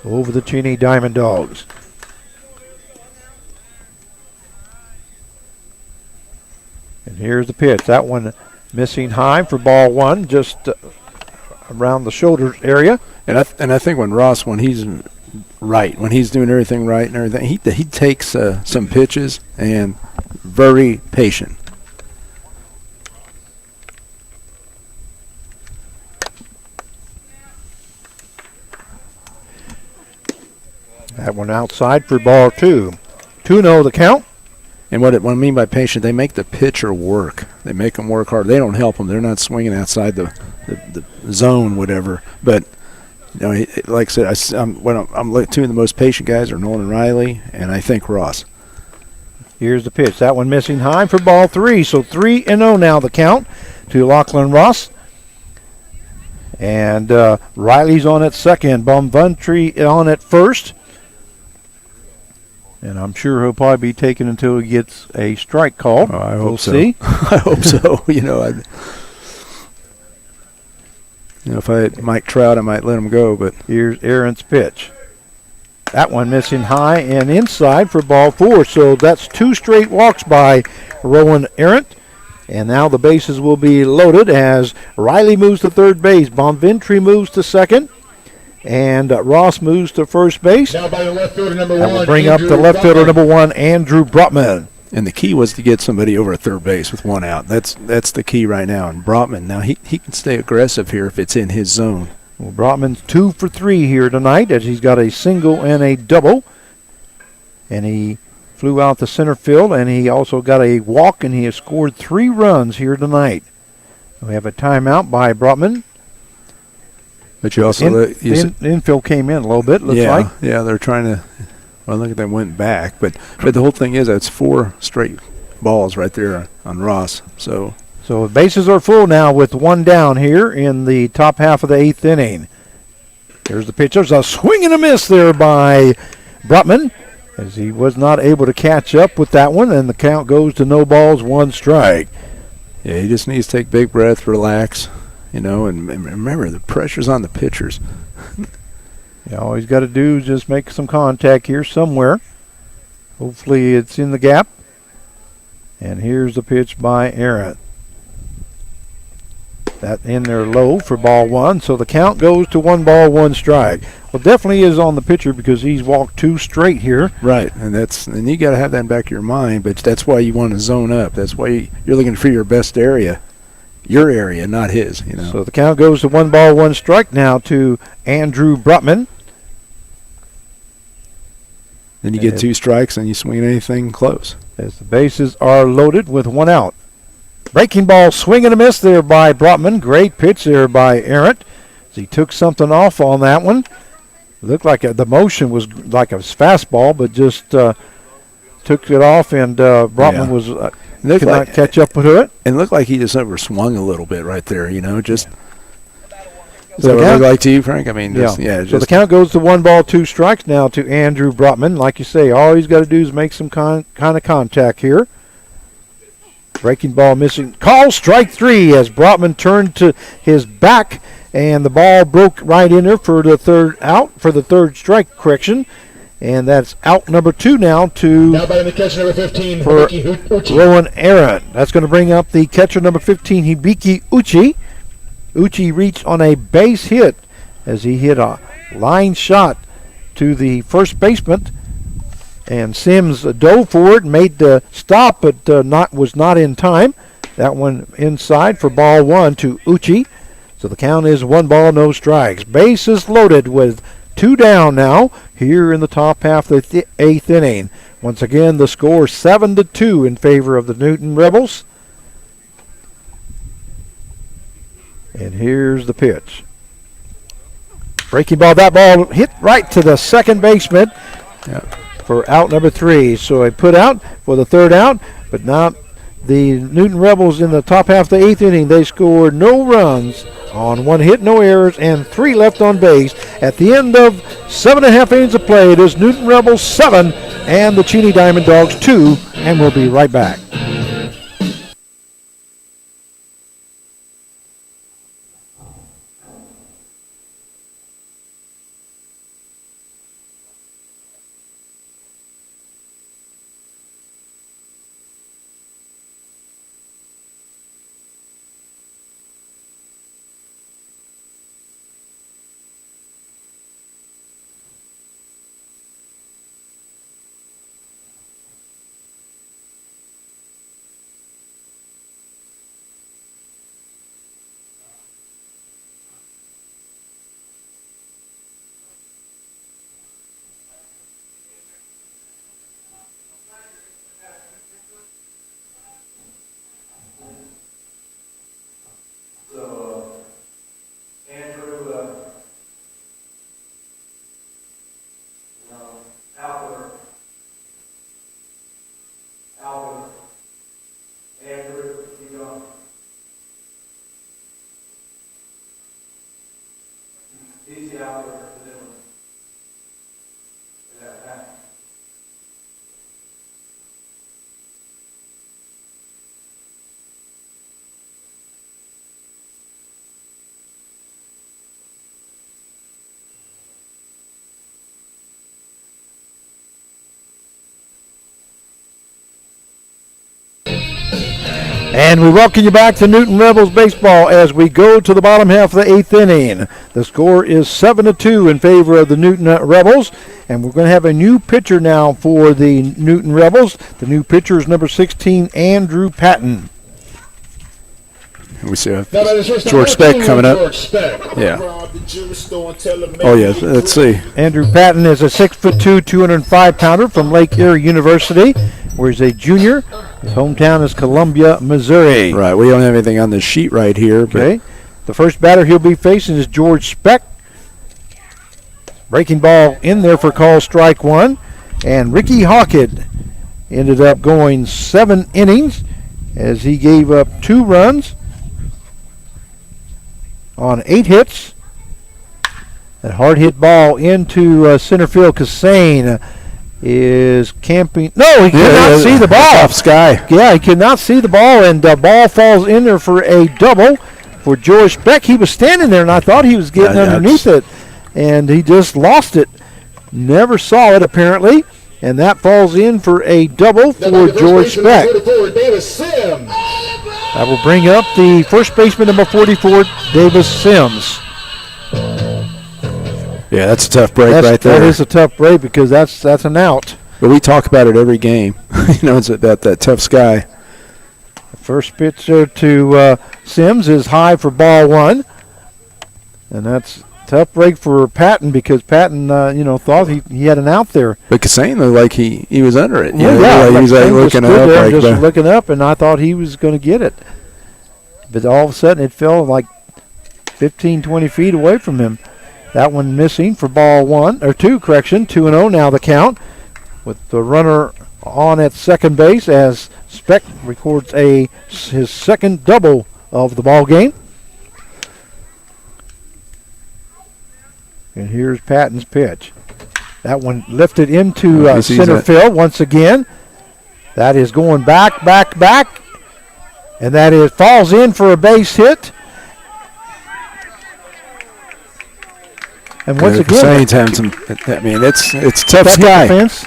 over the Cheney Diamond Dogs. And here's the pitch. That one missing high for ball 1, just around the shoulders area. And I think when he's right, when he's doing everything right and everything, he takes some pitches and very patient. That one outside for ball 2. 2-0 the count. And what I mean by patient, they make the pitcher work. They make them work hard. They don't help them. They're not swinging outside the zone, whatever. But like I said, I'm looking, 2 of the most patient guys are Nolan Riley and I think Ross. Here's the pitch. That one missing high for ball 3. So 3-0 now the count to Lachlan Ross. And Riley's on at second. Bonventry on at first. And I'm sure he'll probably be taken until he gets a strike call. Oh, I hope so. See. I hope so. If I had Mike Trout, I might let him go. But here's Aaron's pitch. That one missing high and inside for ball 4. So that's 2 straight walks by Rowan Arendt. And now the bases will be loaded as Riley moves to third base. Bonventry moves to second. And Ross moves to first base. Now by the left fielder, number 1. That will bring up the left fielder, number 1, Andrew Brotman. And the key was to get somebody over at third base with 1 out. That's the key right now. And Brotman, now he can stay aggressive here if it's in his zone. Well, Brotman's 2 for 3 here tonight as he's got a single and a double. And he flew out to center field, and he also got a walk, and he has scored 3 runs here tonight. We have a timeout by Brotman. But you also the infield came in a little bit, looks like. Yeah, they're trying to. Well, look at them went back, but the whole thing is that's 4 straight balls right there on Ross. So the bases are full now with 1 down here in the top half of the 8th inning. Here's the pitch. There's a swing and a miss there by Brutman, as he was not able to catch up with that one, and the count goes to no balls, 1 strike. Yeah, he just needs to take a big breath, relax, and remember the pressure's on the pitchers. Yeah, all he's got to do is just make some contact here somewhere. Hopefully it's in the gap. And here's the pitch by Aaron. That in there low for ball 1. So the count goes to 1 ball, 1 strike. Well, definitely is on the pitcher because he's walked 2 straight here. Right, and you got to have that in the back of your mind, but that's why you want to zone up. That's why you're looking for your best area. Your area, not his, So the count goes to 1 ball, 1 strike now to Andrew Brutman. Then you get 2 strikes and you swing anything close. As the bases are loaded with 1 out. Breaking ball, swing and a miss there by Brutman. Great pitch there by Errant. As he took something off on that one. Looked like the motion was like a fastball, but just took it off, and Brutman was could not catch up with it. And looked like he just overswung a little bit right there, Just. Is So that what it count- looked like to you, Frank? I mean, So just the count goes to 1 ball, 2 strikes now to Andrew Brutman. Like you say, all he's got to do is make some kind of contact here. Breaking ball missing. Call strike 3 as Brutman turned to his back, and the ball broke right in there for the third strike correction. And that's out number 2 now to Now batting the catcher, number 15, for Hibiki Uchi. Rowan Aaron. That's going to bring up the catcher number 15, Hibiki Uchi. Uchi reached on a base hit as he hit a line shot to the first baseman, and Sims dove for it, made the stop, but was not in time. That one inside for ball 1 to Uchi. So the count is 1 ball, no strikes. Bases loaded with 2 down now here in the top half of the 8th inning. Once again, the score 7-2 in favor of the Newton Rebels. And here's the pitch. Breaking ball. That ball hit right to the second baseman for out number 3. So a put out for the 3rd out, but now the Newton Rebels in the top half of the 8th inning, they scored no runs on 1 hit, no errors, and 3 left on base. At the end of 7.5 innings of play, it is Newton Rebels 7 and the Cheney Diamond Dogs 2, and we'll be right back. And we welcome you back to Newton Rebels Baseball as we go to the bottom half of the 8th inning. The score is 7-2 in favor of the Newton Rebels. And we're going to have a new pitcher now for the Newton Rebels. The new pitcher is number 16, Andrew Patton. We see George Speck coming up. Yeah. Oh, yeah. Let's see. Andrew Patton is a 6'2", 205-pounder from Lake Erie University, where he's a junior. His hometown is Columbia, Missouri. Right. We don't have anything on the sheet right here. Okay. The first batter he'll be facing is George Speck. Breaking ball in there for call strike 1. And Ricky Hawkett ended up going 7 innings as he gave up 2 runs on 8 hits. That hard hit ball into center field. Cassane is camping. No, he cannot see the ball. Tough Sky. Yeah, he could not see the ball, and the ball falls in there for a double for George Speck. He was standing there, and I thought he was getting underneath it, and he just lost it. Never saw it, apparently, and that falls in for a double for George Speck. That will bring up the first baseman, number 44, Davis Sims. Yeah, that's a tough break right there. That is a tough break because that's an out. But we talk about it every game. It's about that tough Sky. The first pitcher to Sims is high for ball one. And that's a tough break for Patton because Patton, thought he had an out there. But Cassane looked like he was under it. He was looking up. Just looking up, and I thought he was going to get it. But all of a sudden, it fell like 15, 20 feet away from him. That one missing for ball 2-0 now the count, with the runner on at second base as Speck records his second double of the ball game. And here's Patton's pitch. That one lifted into center field once again. That is going back, and that falls in for a base hit. And once again, having some. I mean, it's tough Sky. Fence.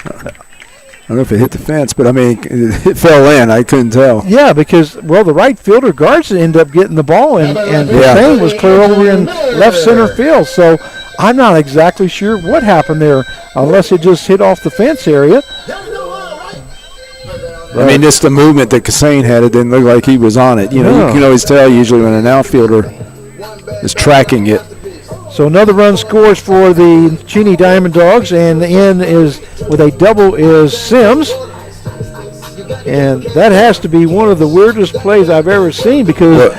I don't know if it hit the fence, but I mean, it fell in. I couldn't tell. Yeah, because the right fielder Garza ended up getting the ball, and Hussein was clear over in left center field. So I'm not exactly sure what happened there, unless it just hit off the fence area. I mean, just the movement that Cassane had, it didn't look like he was on it. You can always tell usually when an outfielder is tracking it. So another run scores for the Cheney Diamond Dogs, and the in is with a double is Sims. And that has to be one of the weirdest plays I've ever seen because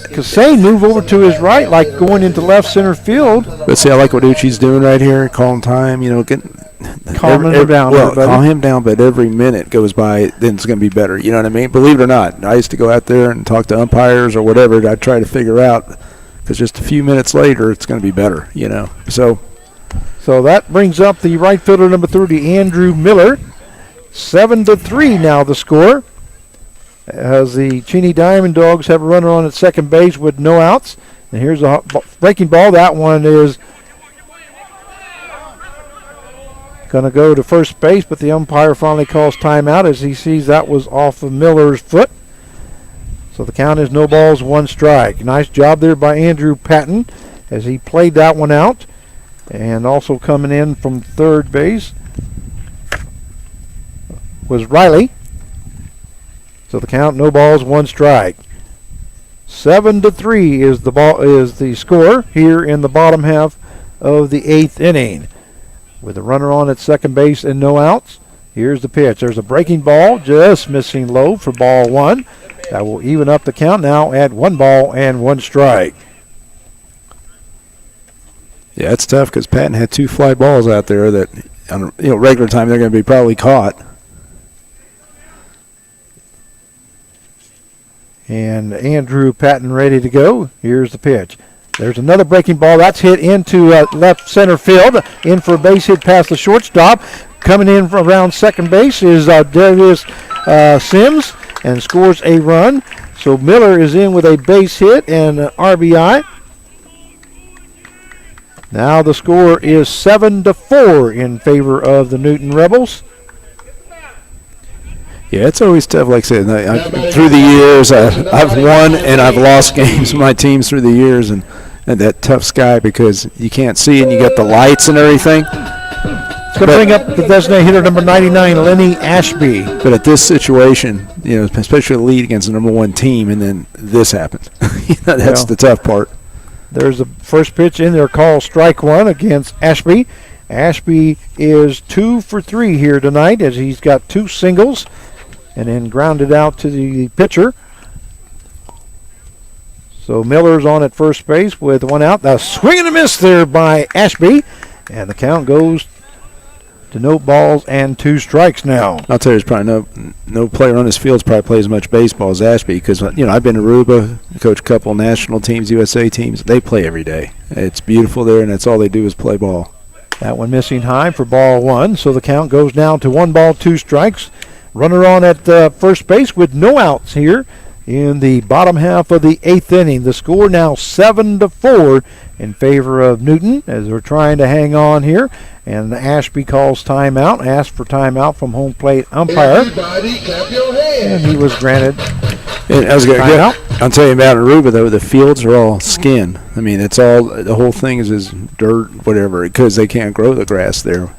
Cassane moved over to his right like going into left center field. But see, I like what Uchi's doing right here, calling time, calming him down. Calm him down, but every minute goes by, then it's going to be better. You know what I mean? Believe it or not, I used to go out there and talk to umpires or whatever. I'd try to figure out. Because just a few minutes later, it's going to be better, So that brings up the right fielder, number 30, Andrew Miller. 7-3 now the score. As the Cheney Diamond Dogs have a runner on at second base with no outs. And here's a breaking ball. That one is going to go to first base, but the umpire finally calls timeout as he sees that was off of Miller's foot. So the count is no balls, one strike. Nice job there by Andrew Patton as he played that one out. And also coming in from third base was Riley. So the count, no balls, one strike. 7-3 is the score here in the bottom half of the 8th inning. With the runner on at second base and no outs. Here's the pitch. There's a breaking ball, just missing low for ball one. That will even up the count now at 1 ball and 1 strike. Yeah, it's tough because Patton had 2 fly balls out there that, on regular time, they're going to be probably caught. And Andrew Patton ready to go. Here's the pitch. There's another breaking ball. That's hit into left center field. In for a base hit past the shortstop. Coming in from around second base is Darius Sims. And scores a run. So Miller is in with a base hit and an RBI. Now the score is 7-4 in favor of the Newton Rebels. Yeah, it's always tough. Like I said, through the years, I've won and I've lost games with my teams through the years, and that tough Sky because you can't see and you got the lights and everything. It's going to bring up the designated hitter, number 99, Lenny Ashby. But at this situation, especially the lead against the number 1 team, and then this happens. That's the tough part. There's the first pitch in there called strike one against Ashby. Ashby is 2 for 3 here tonight as he's got 2 singles and then grounded out to the pitcher. So Miller's on at first base with 1 out. The swing and a miss there by Ashby. And the count goes to no balls and 2 strikes now. I'll tell you, there's probably no player on this field probably plays as much baseball as Ashby because, I've been to Aruba, coach a couple national teams, USA teams. They play every day. It's beautiful there, and that's all they do is play ball. That one missing high for ball 1, so the count goes down to 1 ball, 2 strikes. Runner on at first base with no outs here in the bottom half of the 8th inning. The score now 7-4 in favor of Newton as they're trying to hang on here. And Ashby calls timeout, asks for timeout from home plate umpire. Everybody clap your hands. And he was granted And I was gonna timeout. I'll tell you about Aruba, though. The fields are all skin. I mean, it's all, the whole thing is dirt, whatever, because they can't grow the grass there.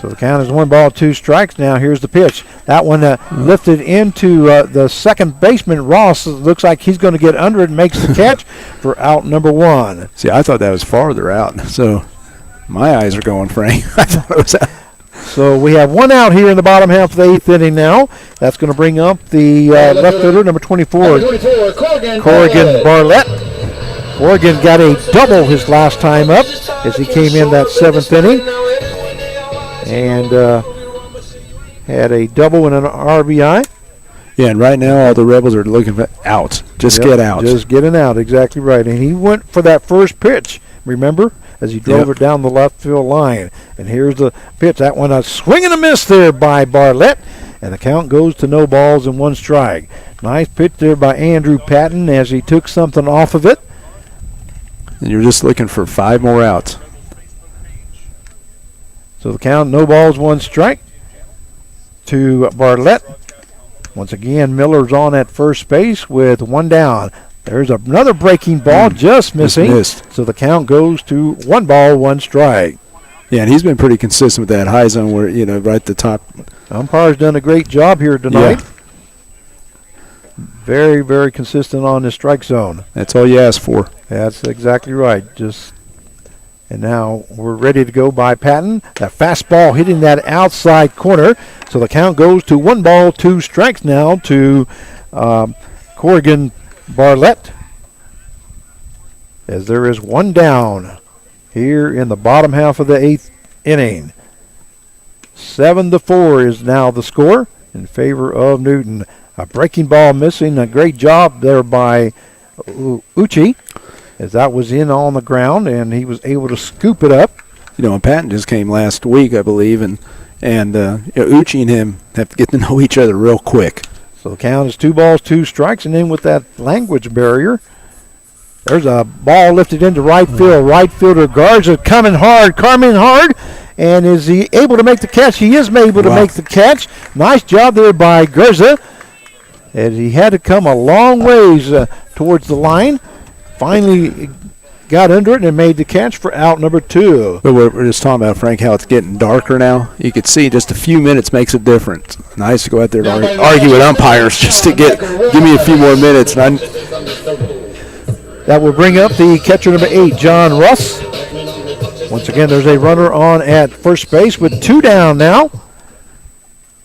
So the count is 1 ball, 2 strikes. Now here's the pitch. That one lifted into the second baseman, Ross. Looks like he's going to get under it and makes the catch for out number 1. See, I thought that was farther out, so my eyes are going, Frank. I thought it was out. So we have 1 out here in the bottom half of the 8th inning now. That's going to bring up the left fielder, number 24, Corrigan Bartlett. Corrigan got a double his last time up as he came in that 7th inning. And had a double and an RBI. Yeah, and right now all the Rebels are looking for out. Just get out. Just getting out, exactly right. And he went for that first pitch, remember, as he drove it down the left field line. And here's the pitch. That one a swing and a miss there by Bartlett. And the count goes to no balls and 1 strike. Nice pitch there by Andrew Patton as he took something off of it. And you're just looking for 5 more outs. So the count, no balls, 1 strike to Bartlett. Once again, Miller's on at first base with 1 down. There's another breaking ball, just missing. Missed. So the count goes to 1 ball, 1 strike. Yeah, and he's been pretty consistent with that high zone where, right at the top. Umpire's done a great job here tonight. Yeah. Very, very consistent on the strike zone. That's all you ask for. That's exactly right. And now we're ready to go by Patton. That fastball hitting that outside corner. So the count goes to 1 ball, 2 strikes now to Corrigan Bartlett. As there is 1 down here in the bottom half of the 8th inning. 7-4 is now the score in favor of Newton. A breaking ball missing. A great job there by Uchi, as that was in on the ground, and he was able to scoop it up. And Patton just came last week, I believe, and Uchi and him have to get to know each other real quick. So the count is 2 balls, 2 strikes, and then with that language barrier, there's a ball lifted into right field. Right fielder Garza coming hard, and is he able to make the catch? He is able to make the catch. Nice job there by Garza, as he had to come a long ways towards the line. Finally got under it and made the catch for out number 2. But we're just talking about, Frank, how it's getting darker now. You could see just a few minutes makes a difference. And I used to go out there and argue with umpires just to give me a few more minutes. And that will bring up the catcher number 8, John Russ. Once again, there's a runner on at first base with 2 down now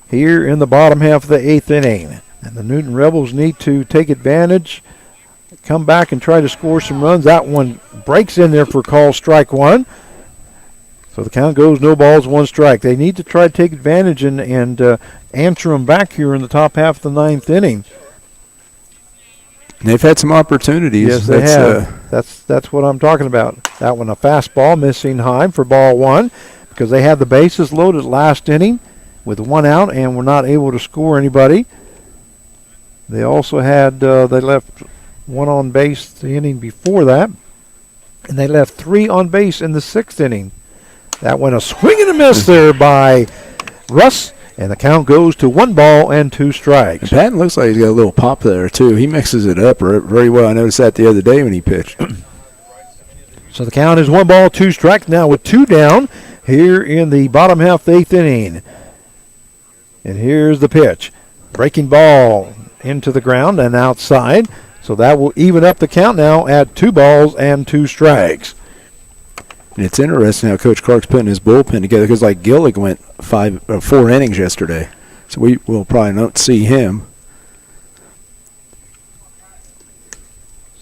here in the bottom half of the 8th inning. And the Newton Rebels need to take advantage, come back and try to score some runs. That one breaks in there for call strike 1. So the count goes no balls, 1 strike. They need to try to take advantage and answer them back here in the top half of the 9th inning. they've had some opportunities. Yes, they have. That's what I'm talking about. That one a fastball missing high for ball 1 because they had the bases loaded last inning with 1 out and were not able to score anybody. They also had they left 1 on base the inning before that, and they left 3 on base in the 6th inning. That went a swing and a miss there by Russ, and the count goes to 1 ball and 2 strikes. And Patton looks like he's got a little pop there, too. He mixes it up very well. I noticed that the other day when he pitched. So the count is 1 ball, 2 strikes now with 2 down here in the bottom half of the 8th inning. And here's the pitch. Breaking ball into the ground and outside. So that will even up the count now at 2 balls and 2 strikes. And it's interesting how Coach Clark's putting his bullpen together because, like, Gillig went 4 innings yesterday. So we will probably not see him.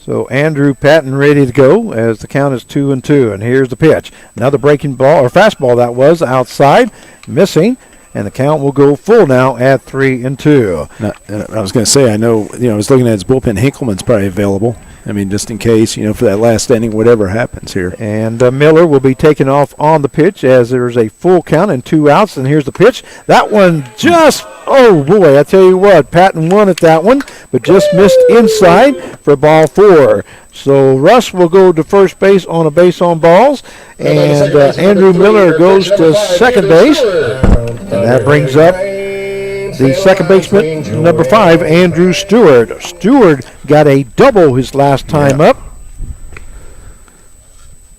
So Andrew Patton ready to go as the count is 2-2. And here's the pitch. Another breaking ball, or fastball that was, outside, missing. And the count will go full now at 3-2. Now, I was going to say, I know, I was looking at his bullpen. Hinkleman's probably available. I mean, just in case, for that last inning, whatever happens here. And Miller will be taken off on the pitch as there's a full count and 2 outs. And here's the pitch. That one just, oh boy, I tell you what, Patton won at that one, but just missed inside for ball 4. So Russ will go to first base on a base on balls, and Andrew Miller goes to second base. And that brings up the second baseman, number 5, Andrew Stewart. Stewart got a double his last time up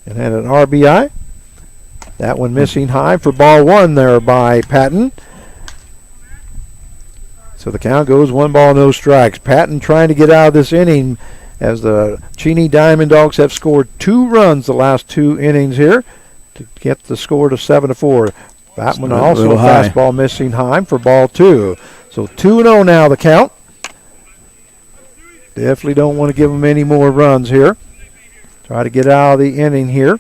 and had an RBI. That one missing high for ball 1 there by Patton. So the count goes 1 ball, no strikes. Patton trying to get out of this inning as the Cheney Diamond Dogs have scored 2 runs the last 2 innings here to get the score to 7-4. That one also a fastball missing high for ball 2. So 2-0 now the count. Definitely don't want to give them any more runs here. Try to get out of the inning here.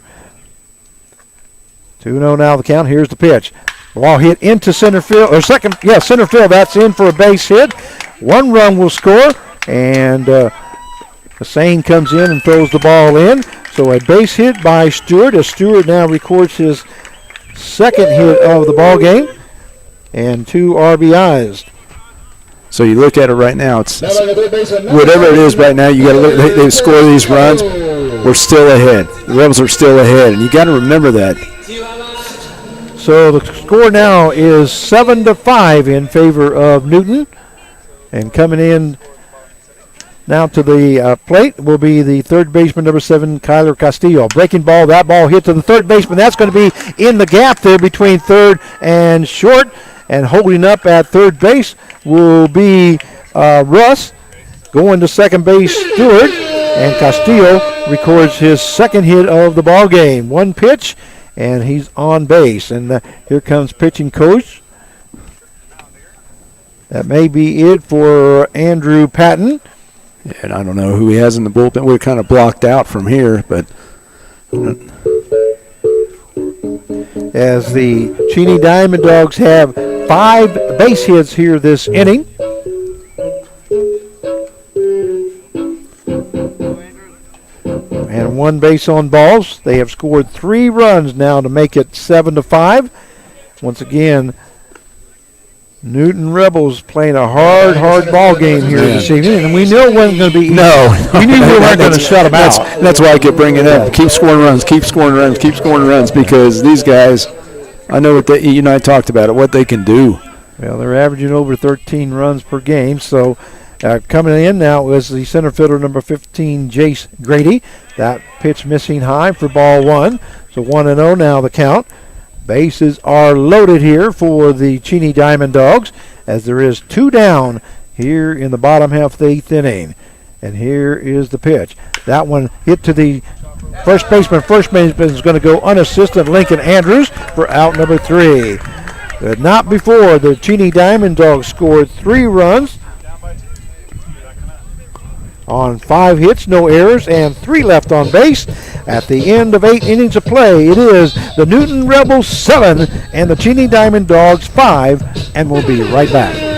2-0 now the count. Here's the pitch. Ball hit into center field, or center field. That's in for a base hit. 1 run will score, and Hussein comes in and throws the ball in. So a base hit by Stewart, as Stewart now records his second hit of the ball game and 2 RBIs. So you look at it right now, it's whatever it is right now, you got to look, they score these runs, we're still ahead. The Rebels are still ahead, and you got to remember that. So the score now is 7-5 in favor of Newton. And coming in now to the plate will be the third baseman, number 7, Kyler Castillo. Breaking ball, that ball hit to the third baseman. That's going to be in the gap there between third and short. And holding up at third base will be Russ. Going to second base, Stewart. And Castillo records his second hit of the ball game. 1 pitch, and he's on base. And here comes pitching coach. That may be it for Andrew Patton. Yeah, and I don't know who he has in the bullpen. We're kind of blocked out from here, but as the Cheney Diamond Dogs have 5 base hits here this inning. And 1 base on balls. They have scored 3 runs now to make it 7-5. Once again, Newton Rebels playing a hard ball game here this evening, and we knew it wasn't going to be easy. No. We knew we weren't going to shut them out. That's why I kept bringing it up. Keep scoring runs, keep scoring runs, keep scoring runs, because these guys, I know what you and I talked about it, what they can do. Well, they're averaging over 13 runs per game, so coming in now is the center fielder, number 15, Jace Grady. That pitch missing high for ball 1, so 1-0 now the count. Bases are loaded here for the Cheney Diamond Dogs, as there is 2 down here in the bottom half of the 8th inning. And here is the pitch. That one hit to the first baseman. First baseman is going to go unassisted, Lincoln Andrews, for out number 3. But not before the Cheney Diamond Dogs scored 3 runs on 5 hits, no errors, and 3 left on base. At the end of 8 innings of play, it is the Newton Rebels 7 and the Cheney Diamond Dogs 5, and we'll be right back.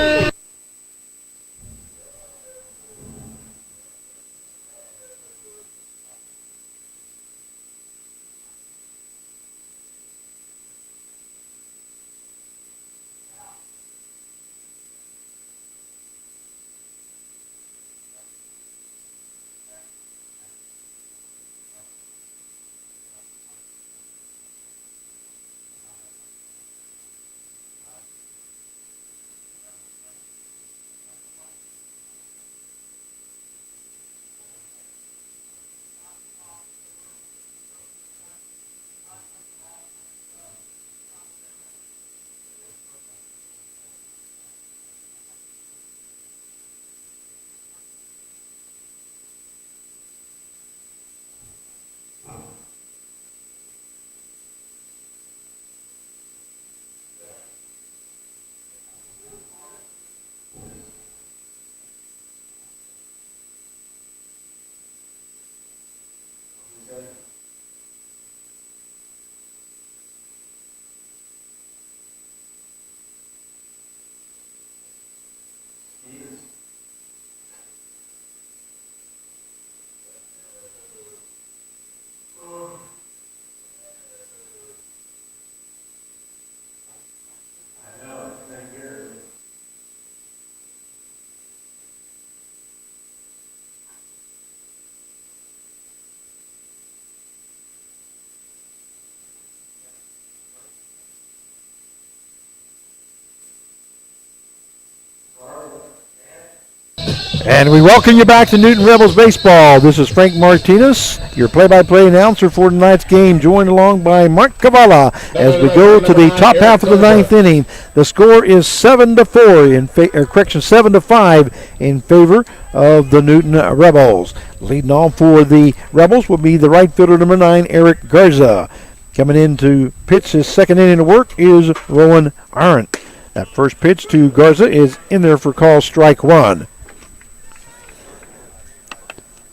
And we welcome you back to Newton Rebels Baseball. This is Frank Martinez, your play-by-play announcer for tonight's game, joined along by Mark Cavala as we go to the top half of the ninth inning. The score is 7-4 7-5 in favor of the Newton Rebels. Leading off for the Rebels will be the right fielder number 9, Eric Garza. Coming in to pitch his second inning of work is Rowan Arendt. That first pitch to Garza is in there for call strike one.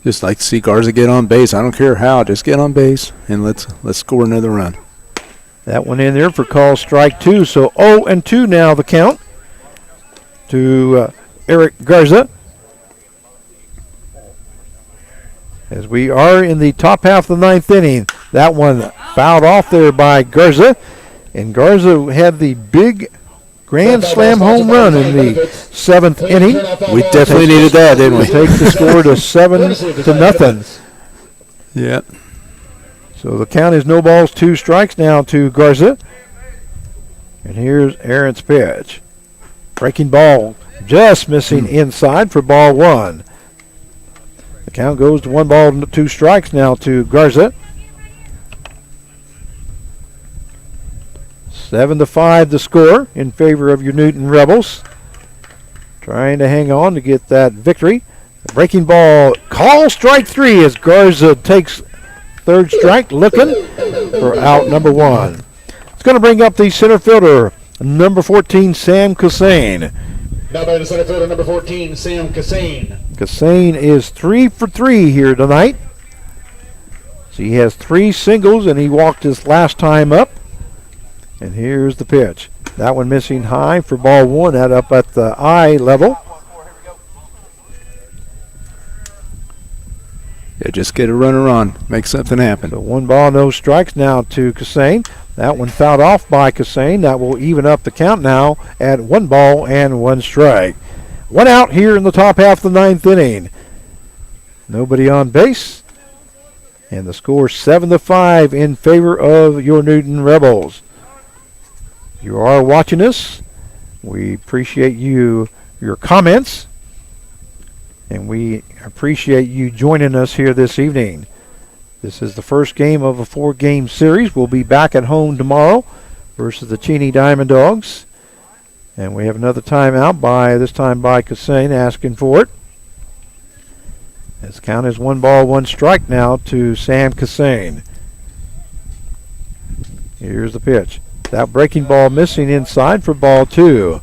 Just like to see Garza get on base. I don't care how. Just get on base and let's score another run. That one in there for call strike two. So 0-2 now the count to Eric Garza. As we are in the top half of the ninth inning. That one fouled off there by Garza. And Garza had the big grand slam home run in the seventh inning. We definitely needed that, didn't we? Take the score to 7-0. Yeah. So the count is no balls, 2 strikes now to Garza. And here's Aaron's pitch. Breaking ball, just missing inside for ball one. The count goes to 1 ball, 2 strikes now to Garza. 7-5 the score in favor of your Newton Rebels. Trying to hang on to get that victory. The breaking ball, call strike 3 as Garza takes third strike, looking for out number 1. It's going to bring up the center fielder, number 14, Sam Cassane. Now by the center fielder, number 14, Sam Cassane. Cassane is 3 for 3 here tonight. So he has 3 singles, and he walked his last time up. And here's the pitch. That one missing high for ball 1, that up at the eye level. Yeah, just get a runner on. Make something happen. So 1 ball, no strikes now to Cassane. That one fouled off by Cassane. That will even up the count now at 1 ball and 1 strike. 1 out here in the top half of the ninth inning. Nobody on base. And the score 7-5 in favor of your Newton Rebels. You are watching us. We appreciate your comments. And we appreciate you joining us here this evening. This is the first game of a 4-game series. We'll be back at home tomorrow versus the Cheney Diamond Dogs. And we have another timeout this time by Cassane asking for it. This count is 1 ball, 1 strike now to Sam Cassane. Here's the pitch. That breaking ball missing inside for ball 2.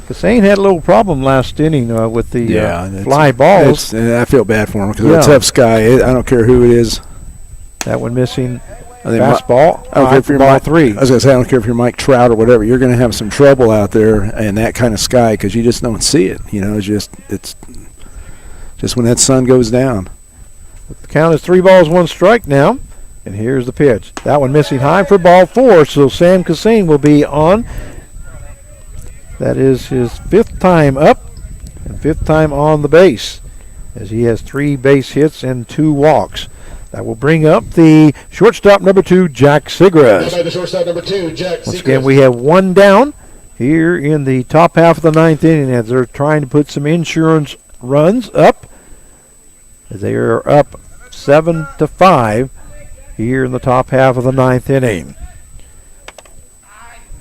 Cassane had a little problem last inning with the fly balls. I feel bad for him because it's a tough guy. I don't care who it is. That one missing fastball. I don't care if you're ball 3. I was going to say, I don't care if you're Mike Trout or whatever. You're going to have some trouble out there in that kind of sky because you just don't see it. You know, it's just when that sun goes down. The count is 3 balls, 1 strike now. And here's the pitch. That one missing high for ball 4, so Sam Cassane will be on. That is his 5th time up and 5th time on the base, as he has 3 base hits and 2 walks. That will bring up the shortstop number 2, Jack Sigras. Now by the shortstop number 2, Jack Sigras. Once again, we have 1 down here in the top half of the ninth inning as they're trying to put some insurance runs up. As they are up 7-5. Here in the top half of the ninth inning.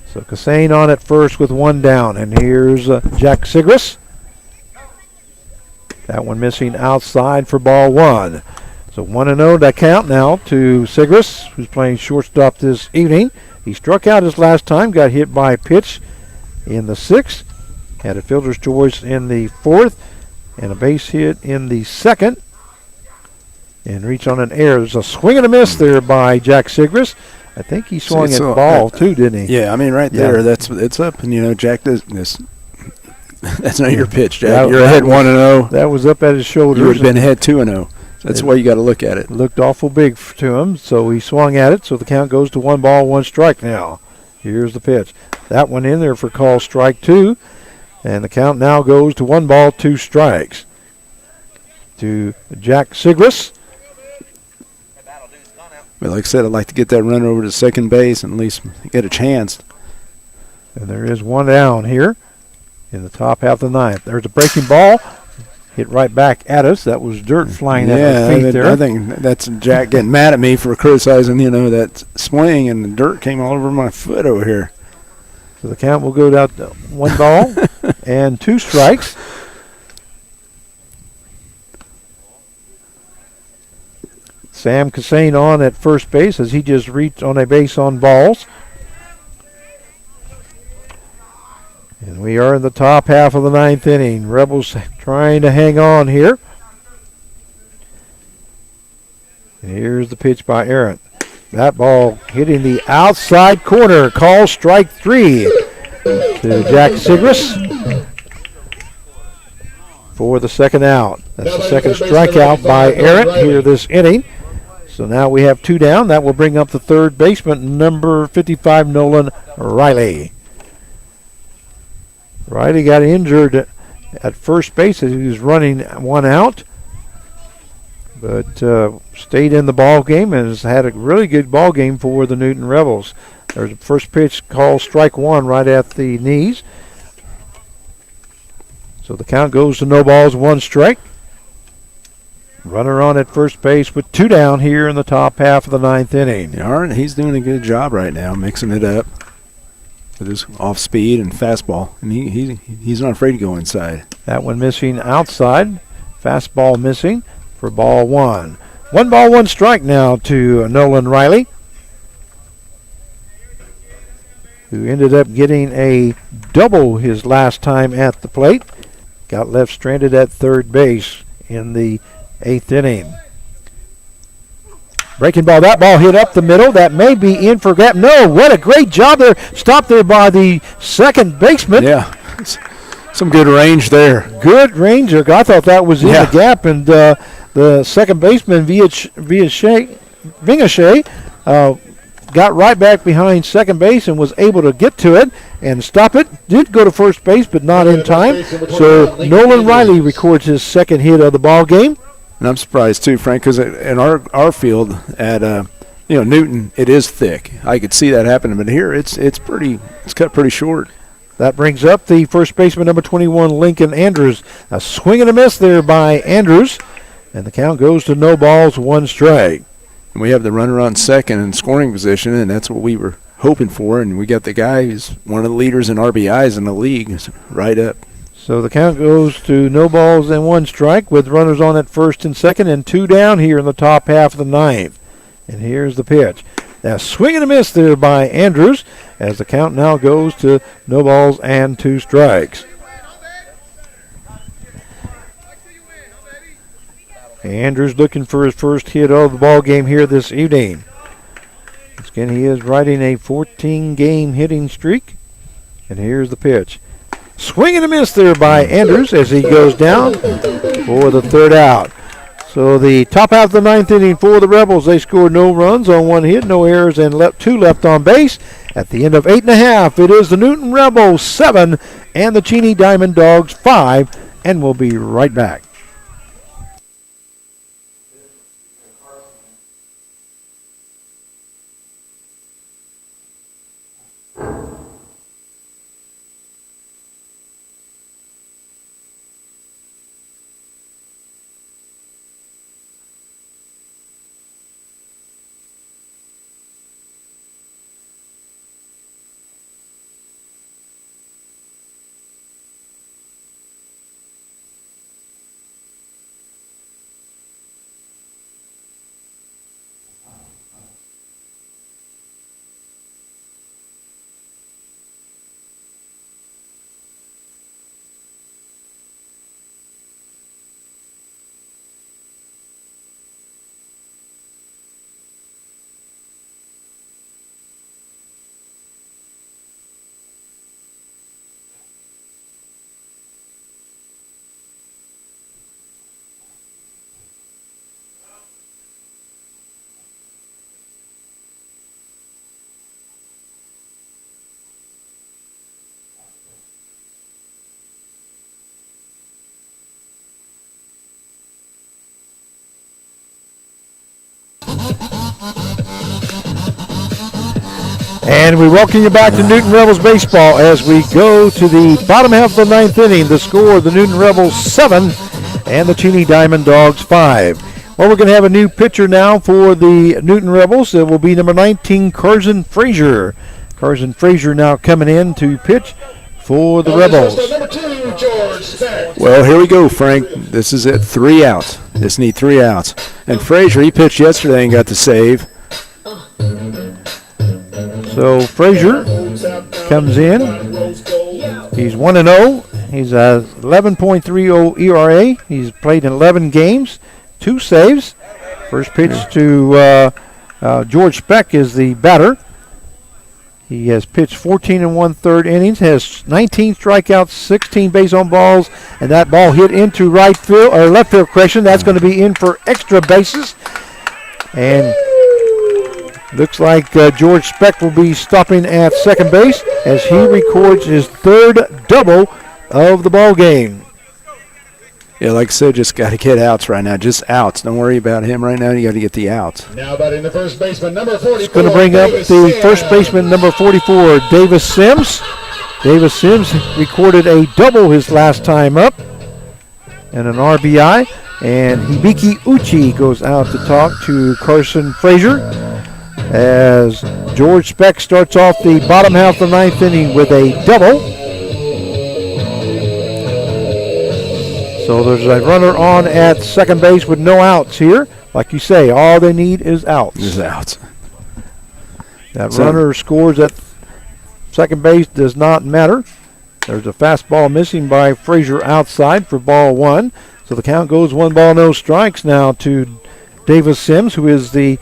So Cassane on at first with 1 down. And here's Jack Sigras. That one missing outside for ball 1. So 1-0 that count now to Sigras, who's playing shortstop this evening. He struck out his last time, got hit by a pitch in the 6th. Had a fielder's choice in the 4th and a base hit in the 2nd. and reach on an error. There's a swing and a miss there by Jack Sigris. I think he swung at ball too, didn't he? Yeah, I mean, right there, it's up, and Jack does this. That's not your pitch, Jack. You're ahead 1-0. That was up at his shoulders. You would have been ahead 2-0. That's the way you got to look at it. Looked awful big to him, so he swung at it. So the count goes to 1 ball, 1 strike now. Here's the pitch. That one in there for call strike 2, and the count now goes to 1 ball, 2 strikes to Jack Sigris. But like I said, I'd like to get that runner over to second base and at least get a chance. And there is 1 down here in the top half of the 9th. There's a breaking ball. Hit right back at us. That was dirt flying at our feet there. I think that's Jack getting mad at me for criticizing, that swing, and the dirt came all over my foot over here. So the count will go down to 1 ball and 2 strikes. Sam Cassane on at first base as he just reached on a base on balls. And we are in the top half of the 9th inning. Rebels trying to hang on here. And here's the pitch by Aaron. That ball hitting the outside corner. Call strike 3 to Jack Sigris for the second out. That's the second strikeout by Aaron here this inning. So now we have 2 down. That will bring up the third baseman, number 55, Nolan Riley. Riley got injured at first base as he was running 1 out, but stayed in the ball game and has had a really good ball game for the Newton Rebels. There's a first pitch called strike 1 right at the knees. So the count goes to no balls, 1 strike. Runner on at first base with 2 down here in the top half of the 9th inning. Yeah, he's doing a good job right now, mixing it up with his off speed and fastball, and he's not afraid to go inside. That one missing outside, fastball missing for ball 1. 1 ball, 1 strike now to Nolan Riley, who ended up getting a double his last time at the plate. Got left stranded at third base in the 8th inning. Breaking ball, that ball hit up the middle. That may be in for gap. No, what a great job there. Stopped there by the second baseman. Yeah, some good range there. Good range there. I thought that was in the gap, and the second baseman, Vingache, got right back behind second base and was able to get to it and stop it. Did go to first base, but not in time. So Nolan Riley records his second hit of the ball game. And I'm surprised too, Frank, because in our field at Newton, it is thick. I could see that happening, but here it's cut pretty short. That brings up the first baseman, number 21, Lincoln Andrews. A swing and a miss there by Andrews, and the count goes to no balls, 1 strike. And we have the runner on second in scoring position, and that's what we were hoping for. And we got the guy who's one of the leaders in RBIs in the league right up. So the count goes to no balls and 1 strike with runners on at first and second and 2 down here in the top half of the 9th. And here's the pitch. Now swing and a miss there by Andrews as the count now goes to no balls and 2 strikes. Andrews looking for his first hit of the ball game here this evening. Again, he is riding a 14-game hitting streak. And here's the pitch. Swing and a miss there by Andrews as he goes down for the third out. So the top half of the 9th inning for the Rebels, they scored no runs on 1 hit, no errors, and 2 left on base. At the end of 8.5, it is the Newton Rebels 7 and the Cheney Diamond Dogs 5, and we'll be right back. And we welcome you back to Newton Rebels baseball as we go to the bottom half of the 9th inning. The score, the Newton Rebels 7 and the Cheney Diamond Dogs 5. Well, we're going to have a new pitcher now for the Newton Rebels. It will be number 19, Carson Frazier. Carson Frazier now coming in to pitch for the Rebels. Number 2, George Speck. Well, here we go, Frank. This is it. 3 outs. Just need 3 outs. And Frazier, he pitched yesterday and got the save. So Frazier comes in. He's 1-0. He's a 11.30 ERA. He's played in 11 games, 2 saves. First pitch to George Speck is the batter. He has pitched 14 1/3 innings, has 19 strikeouts, 16 base on balls, and that ball hit into right field or left field correction. That's going to be in for extra bases. And looks like George Speck will be stopping at second base as he records his 3rd double of the ball game. Yeah, like I said, just got to get outs right now. Just outs. Don't worry about him right now. You got to get the outs. Now batting the first baseman, number 44. Going to bring up the first baseman, number 44, Davis Sims. Davis Sims recorded a double his last time up and an RBI. And Hibiki Uchi goes out to talk to Carson Frazier as George Speck starts off the bottom half of the 9th inning with a double. So there's a runner on at second base with no outs here. Like you say, all they need is outs. Is outs. That runner scores at second base does not matter. There's a fastball missing by Frazier outside for ball 1. So the count goes 1 ball, no strikes now to Davis Sims, who is the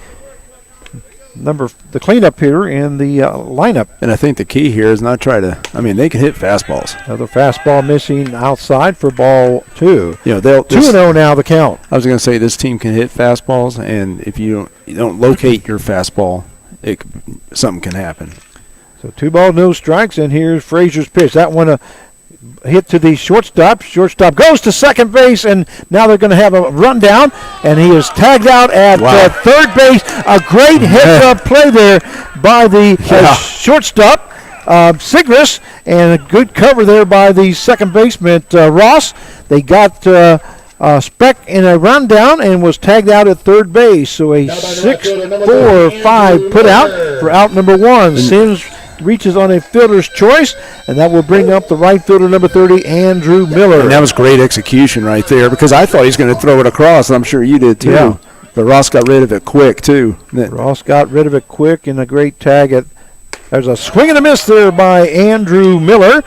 cleanup hitter in the lineup. And I think the key here is not try to, they can hit fastballs. Another fastball missing outside for ball 2. You know, 2-0 now the count. I was going to say this team can hit fastballs, and if you don't locate your fastball, something can happen. So 2 balls, no strikes, and here's Frazier's pitch. That one hit to the shortstop. Shortstop goes to second base, and now they're going to have a rundown, and he is tagged out at third base. A great heads-up play there by the shortstop, Sigris, and a good cover there by the second baseman, Ross. They got Speck in a rundown and was tagged out at third base. So a 6-4-5 put out for out number 1. Sims reaches on a fielder's choice, and that will bring up the right fielder, number 30, Andrew Miller. And that was great execution right there, because I thought he was going to throw it across, and I'm sure you did too. Yeah. But Ross got rid of it quick too. Ross got rid of it quick, and a great tag. There's a swing and a miss there by Andrew Miller,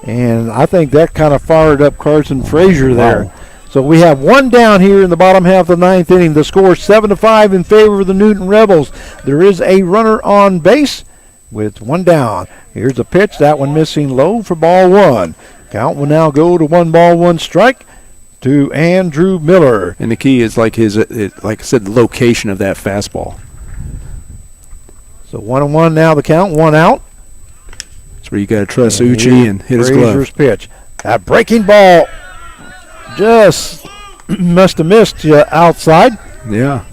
and I think that kind of fired up Carson Frazier there. Wow. So we have 1 down here in the bottom half of the 9th inning. The score 7-5 in favor of the Newton Rebels. There is a runner on base with 1 down. Here's a pitch, that one missing low for ball 1. Count will now go to 1 ball, 1 strike to Andrew Miller. And the key is like I said, the location of that fastball. So 1-1 now the count, 1 out. That's where you got to trust Uchi and hit his glove. Frazier's pitch. That breaking ball just must have missed you outside. Yeah.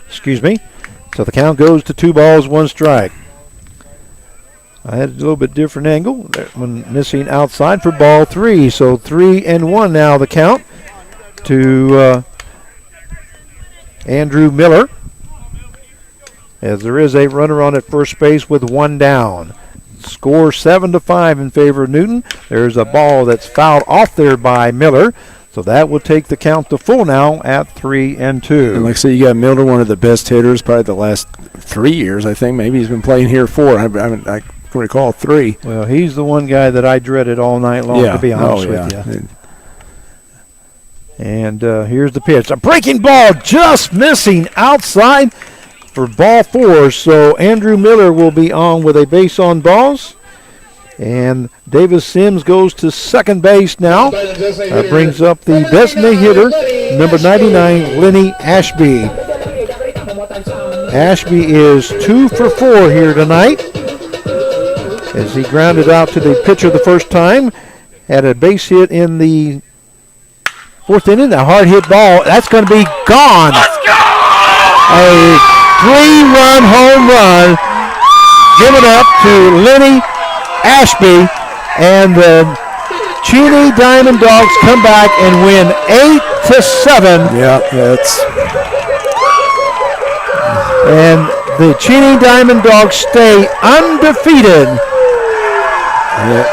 Excuse me. So the count goes to 2 balls, 1 strike. I had a little bit different angle. That one missing outside for ball 3. So 3-1 now the count to Andrew Miller, as there is a runner on at first base with 1 down. Score 7-5 in favor of Newton. There's a ball that's fouled off there by Miller. So that will take the count to full now at 3-2. And like I said, you got Miller, one of the best hitters, probably the last 3 years, I think. Maybe he's been playing here 4. I can recall 3. Well, he's the one guy that I dreaded all night long, to be honest with you. And here's the pitch. A breaking ball just missing outside for ball 4. So Andrew Miller will be on with a base on balls. And Davis Sims goes to second base now. That brings up the designated hitter, number 99, Lenny Ashby. Ashby is 2 for 4 here tonight, as he grounded out to the pitcher the first time. Had a base hit in the Fourth inning, a hard hit ball. That's going to be gone. Let's go! A 3-run home run given up to Lenny Ashby, and the Cheney Diamond Dogs come back and win 8-7. Yeah, that's. And the Cheney Diamond Dogs stay undefeated. Yeah.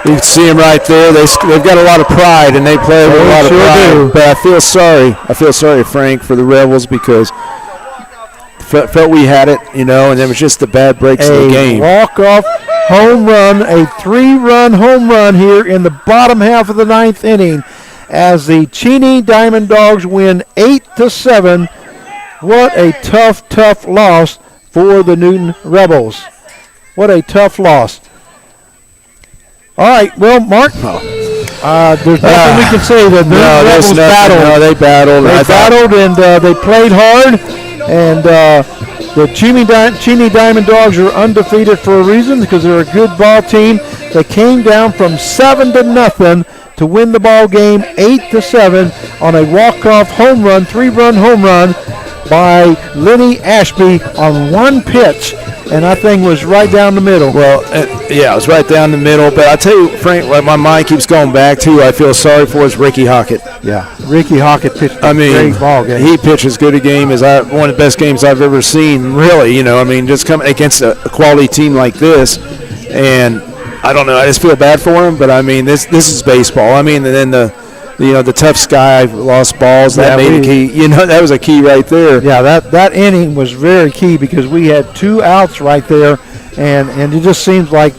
You can see them right there. They've got a lot of pride, and they play with a lot of pride. Do. But I feel sorry. I feel sorry, Frank, for the Rebels because felt we had it, and it was just the bad breaks of the game. Walk-off home run, a 3-run home run here in the bottom half of the 9th inning as the Cheney Diamond Dogs win 8-7. What a tough loss for the Newton Rebels. What a tough loss. All right, well, Mark, there's nothing we can say. The Newton Rebels battled. No, they battled. They battled, and they played hard. And the Cheney Diamond Dogs are undefeated for a reason, because they're a good ball team. They came down from 7-0 to win the ball game 8-7 on a walk-off home run, 3-run home run by Lenny Ashby on one pitch, and that thing was right down the middle. Well, it was right down the middle. But I tell you, Frank, what my mind keeps going back to, I feel sorry for, is Ricky Hockett. Yeah, Ricky Hockett pitched a great ball game. He pitched as good a game as one of the best games I've ever seen, really. Just coming against a quality team like this. And I don't know, I just feel bad for him, but this is baseball. And then the tough Sky lost balls. That made a key. That was a key right there. Yeah, that inning was very key because we had 2 outs right there, and it just seems like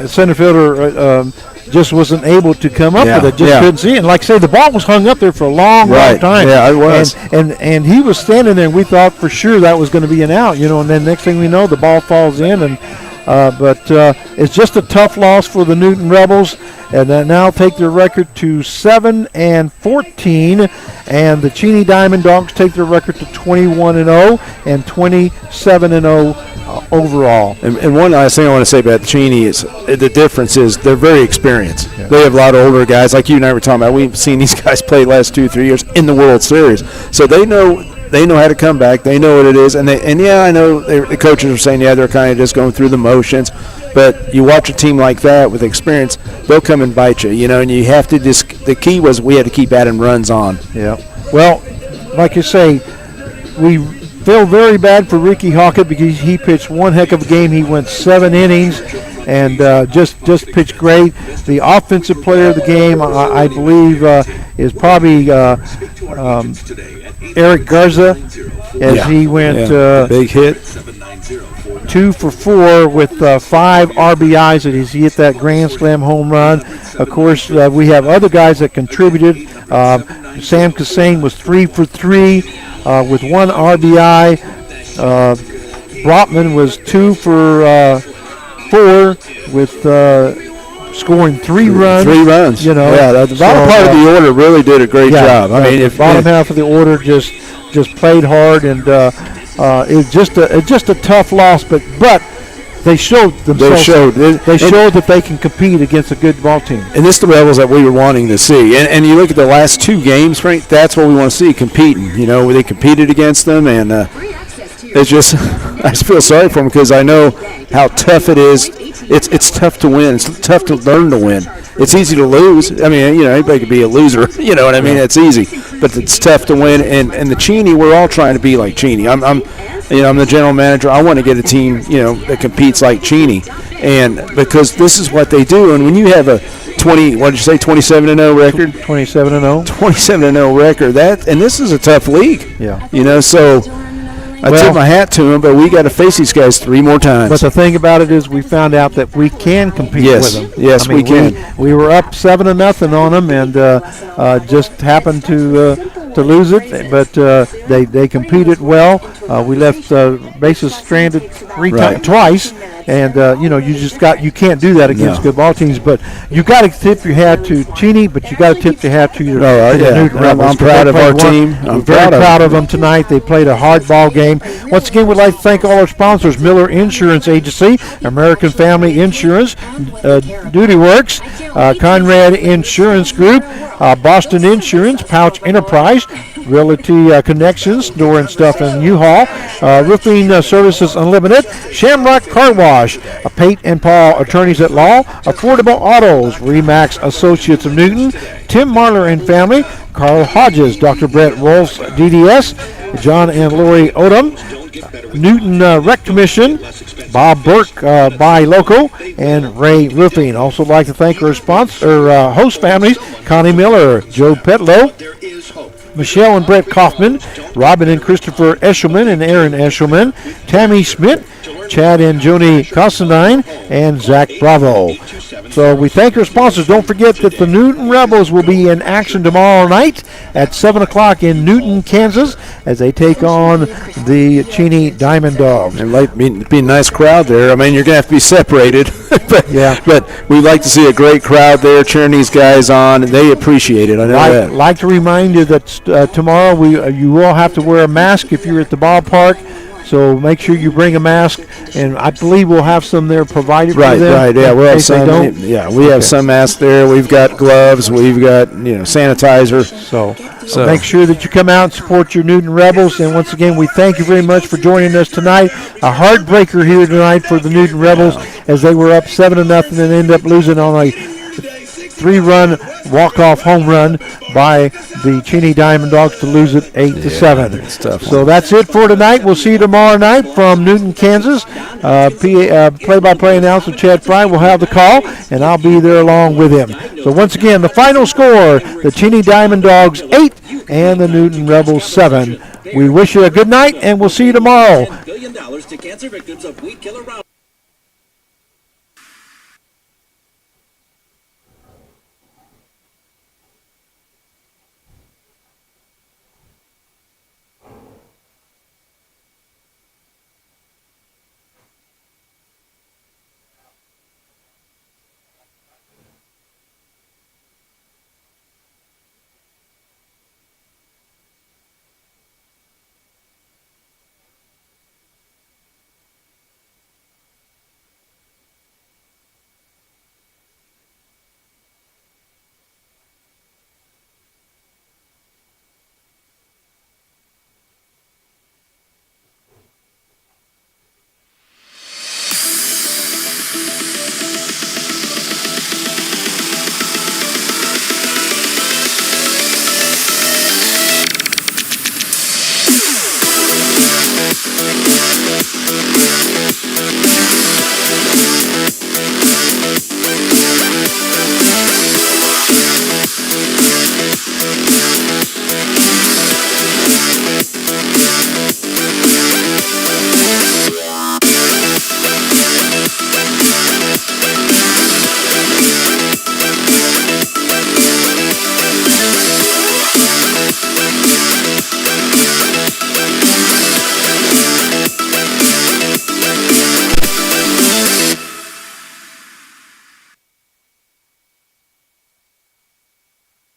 center fielder just wasn't able to come up with it. Just couldn't see it. And like I say, the ball was hung up there for a long time. Yeah, it was. And he was standing there, and we thought for sure that was going to be an out. And then next thing we know, the ball falls in, and but it's just a tough loss for the Newton Rebels, and they now take their record to 7-14, and the Cheney Diamond Dogs take their record to 21-0 and 27-0 overall. And one last thing I want to say about Cheney is the difference is they're very experienced. Yeah. They have a lot of older guys, like you and I were talking about. We've seen these guys play the last 2-3 years in the World Series, so they know how to come back. They know what it is. And I know the coaches are saying, they're kind of just going through the motions. But you watch a team like that with experience, they'll come and bite you, and you have to the key was we had to keep adding runs on. Yeah. Well, like you say, we feel very bad for Ricky Hockett because he pitched one heck of a game. He went 7 innings and just pitched great. The offensive player of the game, I believe, is probably Eric Garza, as he went big hit. 2 for 4 with 5 RBIs, and he hit that grand slam home run. Of course, we have other guys that contributed. Sam Kassane was 3 for 3 with 1 RBI. Brotman was 2 for 4 with scoring 3 runs. 3 runs. The bottom part of the order really did a great job. The bottom half of the order just played hard, and it's just a tough loss. But they showed themselves. They showed that they can compete against a good ball team. And this is the Rebels that we were wanting to see. And you look at the last 2 games, Frank. That's what we want to see, competing. Where they competed against them, and it's just I just feel sorry for them because I know how tough it is. It's tough to win. It's tough to learn to win. It's easy to lose. Anybody could be a loser. You know what I mean? It's easy, but it's tough to win. And the Cheney, we're all trying to be like Cheney. I'm the general manager. I want to get a team, that competes like Cheney, and because this is what they do. And when you have a 27-0 record, 27-0, 27-0 record, and this is a tough league. Yeah. So. I tip my hat to him, but we got to face these guys 3 more times. But the thing about it is we found out that we can compete with them. Yes, we can. We were up 7-0 on them, and just happened to to lose it, but they competed well. We left bases stranded twice, and you can't do that against good ball teams. But you got to tip your hat to Cheney, but you got to tip your hat to your Newton Rebels. I'm proud of our team. I'm very proud of them tonight. They played a hard ball game. Once again, we'd like to thank all our sponsors: Miller Insurance Agency, American Family Insurance, Duty Works, Conrad Insurance Group, Boston Insurance, Pouch Enterprise, Realty Connections, Door and Stuff in U-Haul, Roofing Services Unlimited, Shamrock Car Wash, Pate and Paul Attorneys at Law, Affordable Autos, Remax Associates of Newton, Tim Marler and Family, Carl Hodges, Dr. Brett Wolf's DDS, John and Lori Odom, Newton Rec Commission, Bob Burke, Buy Local, and Ray Roofing. Also like to thank our host families, Connie Miller, Joe Petlow, Michelle and Brett Kaufman, Robin and Christopher Eshelman and Aaron Eshelman, Tammy Schmidt, Chad and Joni Constantine, and Zach Bravo. So we thank our sponsors. Don't forget that the Newton Rebels will be in action tomorrow night at 7 o'clock in Newton, Kansas, as they take on the Cheney Diamond Dogs. It might be a nice crowd there. I mean, you're going to have to be separated. But we like to see a great crowd there cheering these guys on, and they appreciate it. I know that. I'd like to remind you that tomorrow you will have to wear a mask if you're at the ballpark. So make sure you bring a mask, and I believe we'll have some there provided for them. Right, yeah, we'll have some. Yeah, we have some masks there. We've got gloves. We've got sanitizer. So make sure that you come out and support your Newton Rebels. And once again, we thank you very much for joining us tonight. A heartbreaker here tonight for the Newton Rebels as they were up 7-0 and ended up losing on a 3-run walk-off home run by the Cheney Diamond Dogs to lose it 8-7. It's tough. So that's it for tonight. We'll see you tomorrow night from Newton, Kansas. Play-by-play announcer Chad Fry will have the call, and I'll be there along with him. So once again, the final score: the Cheney Diamond Dogs 8 and the Newton Rebels 7. We wish you a good night, and we'll see you tomorrow. $1 billion to cancer victims of weed killer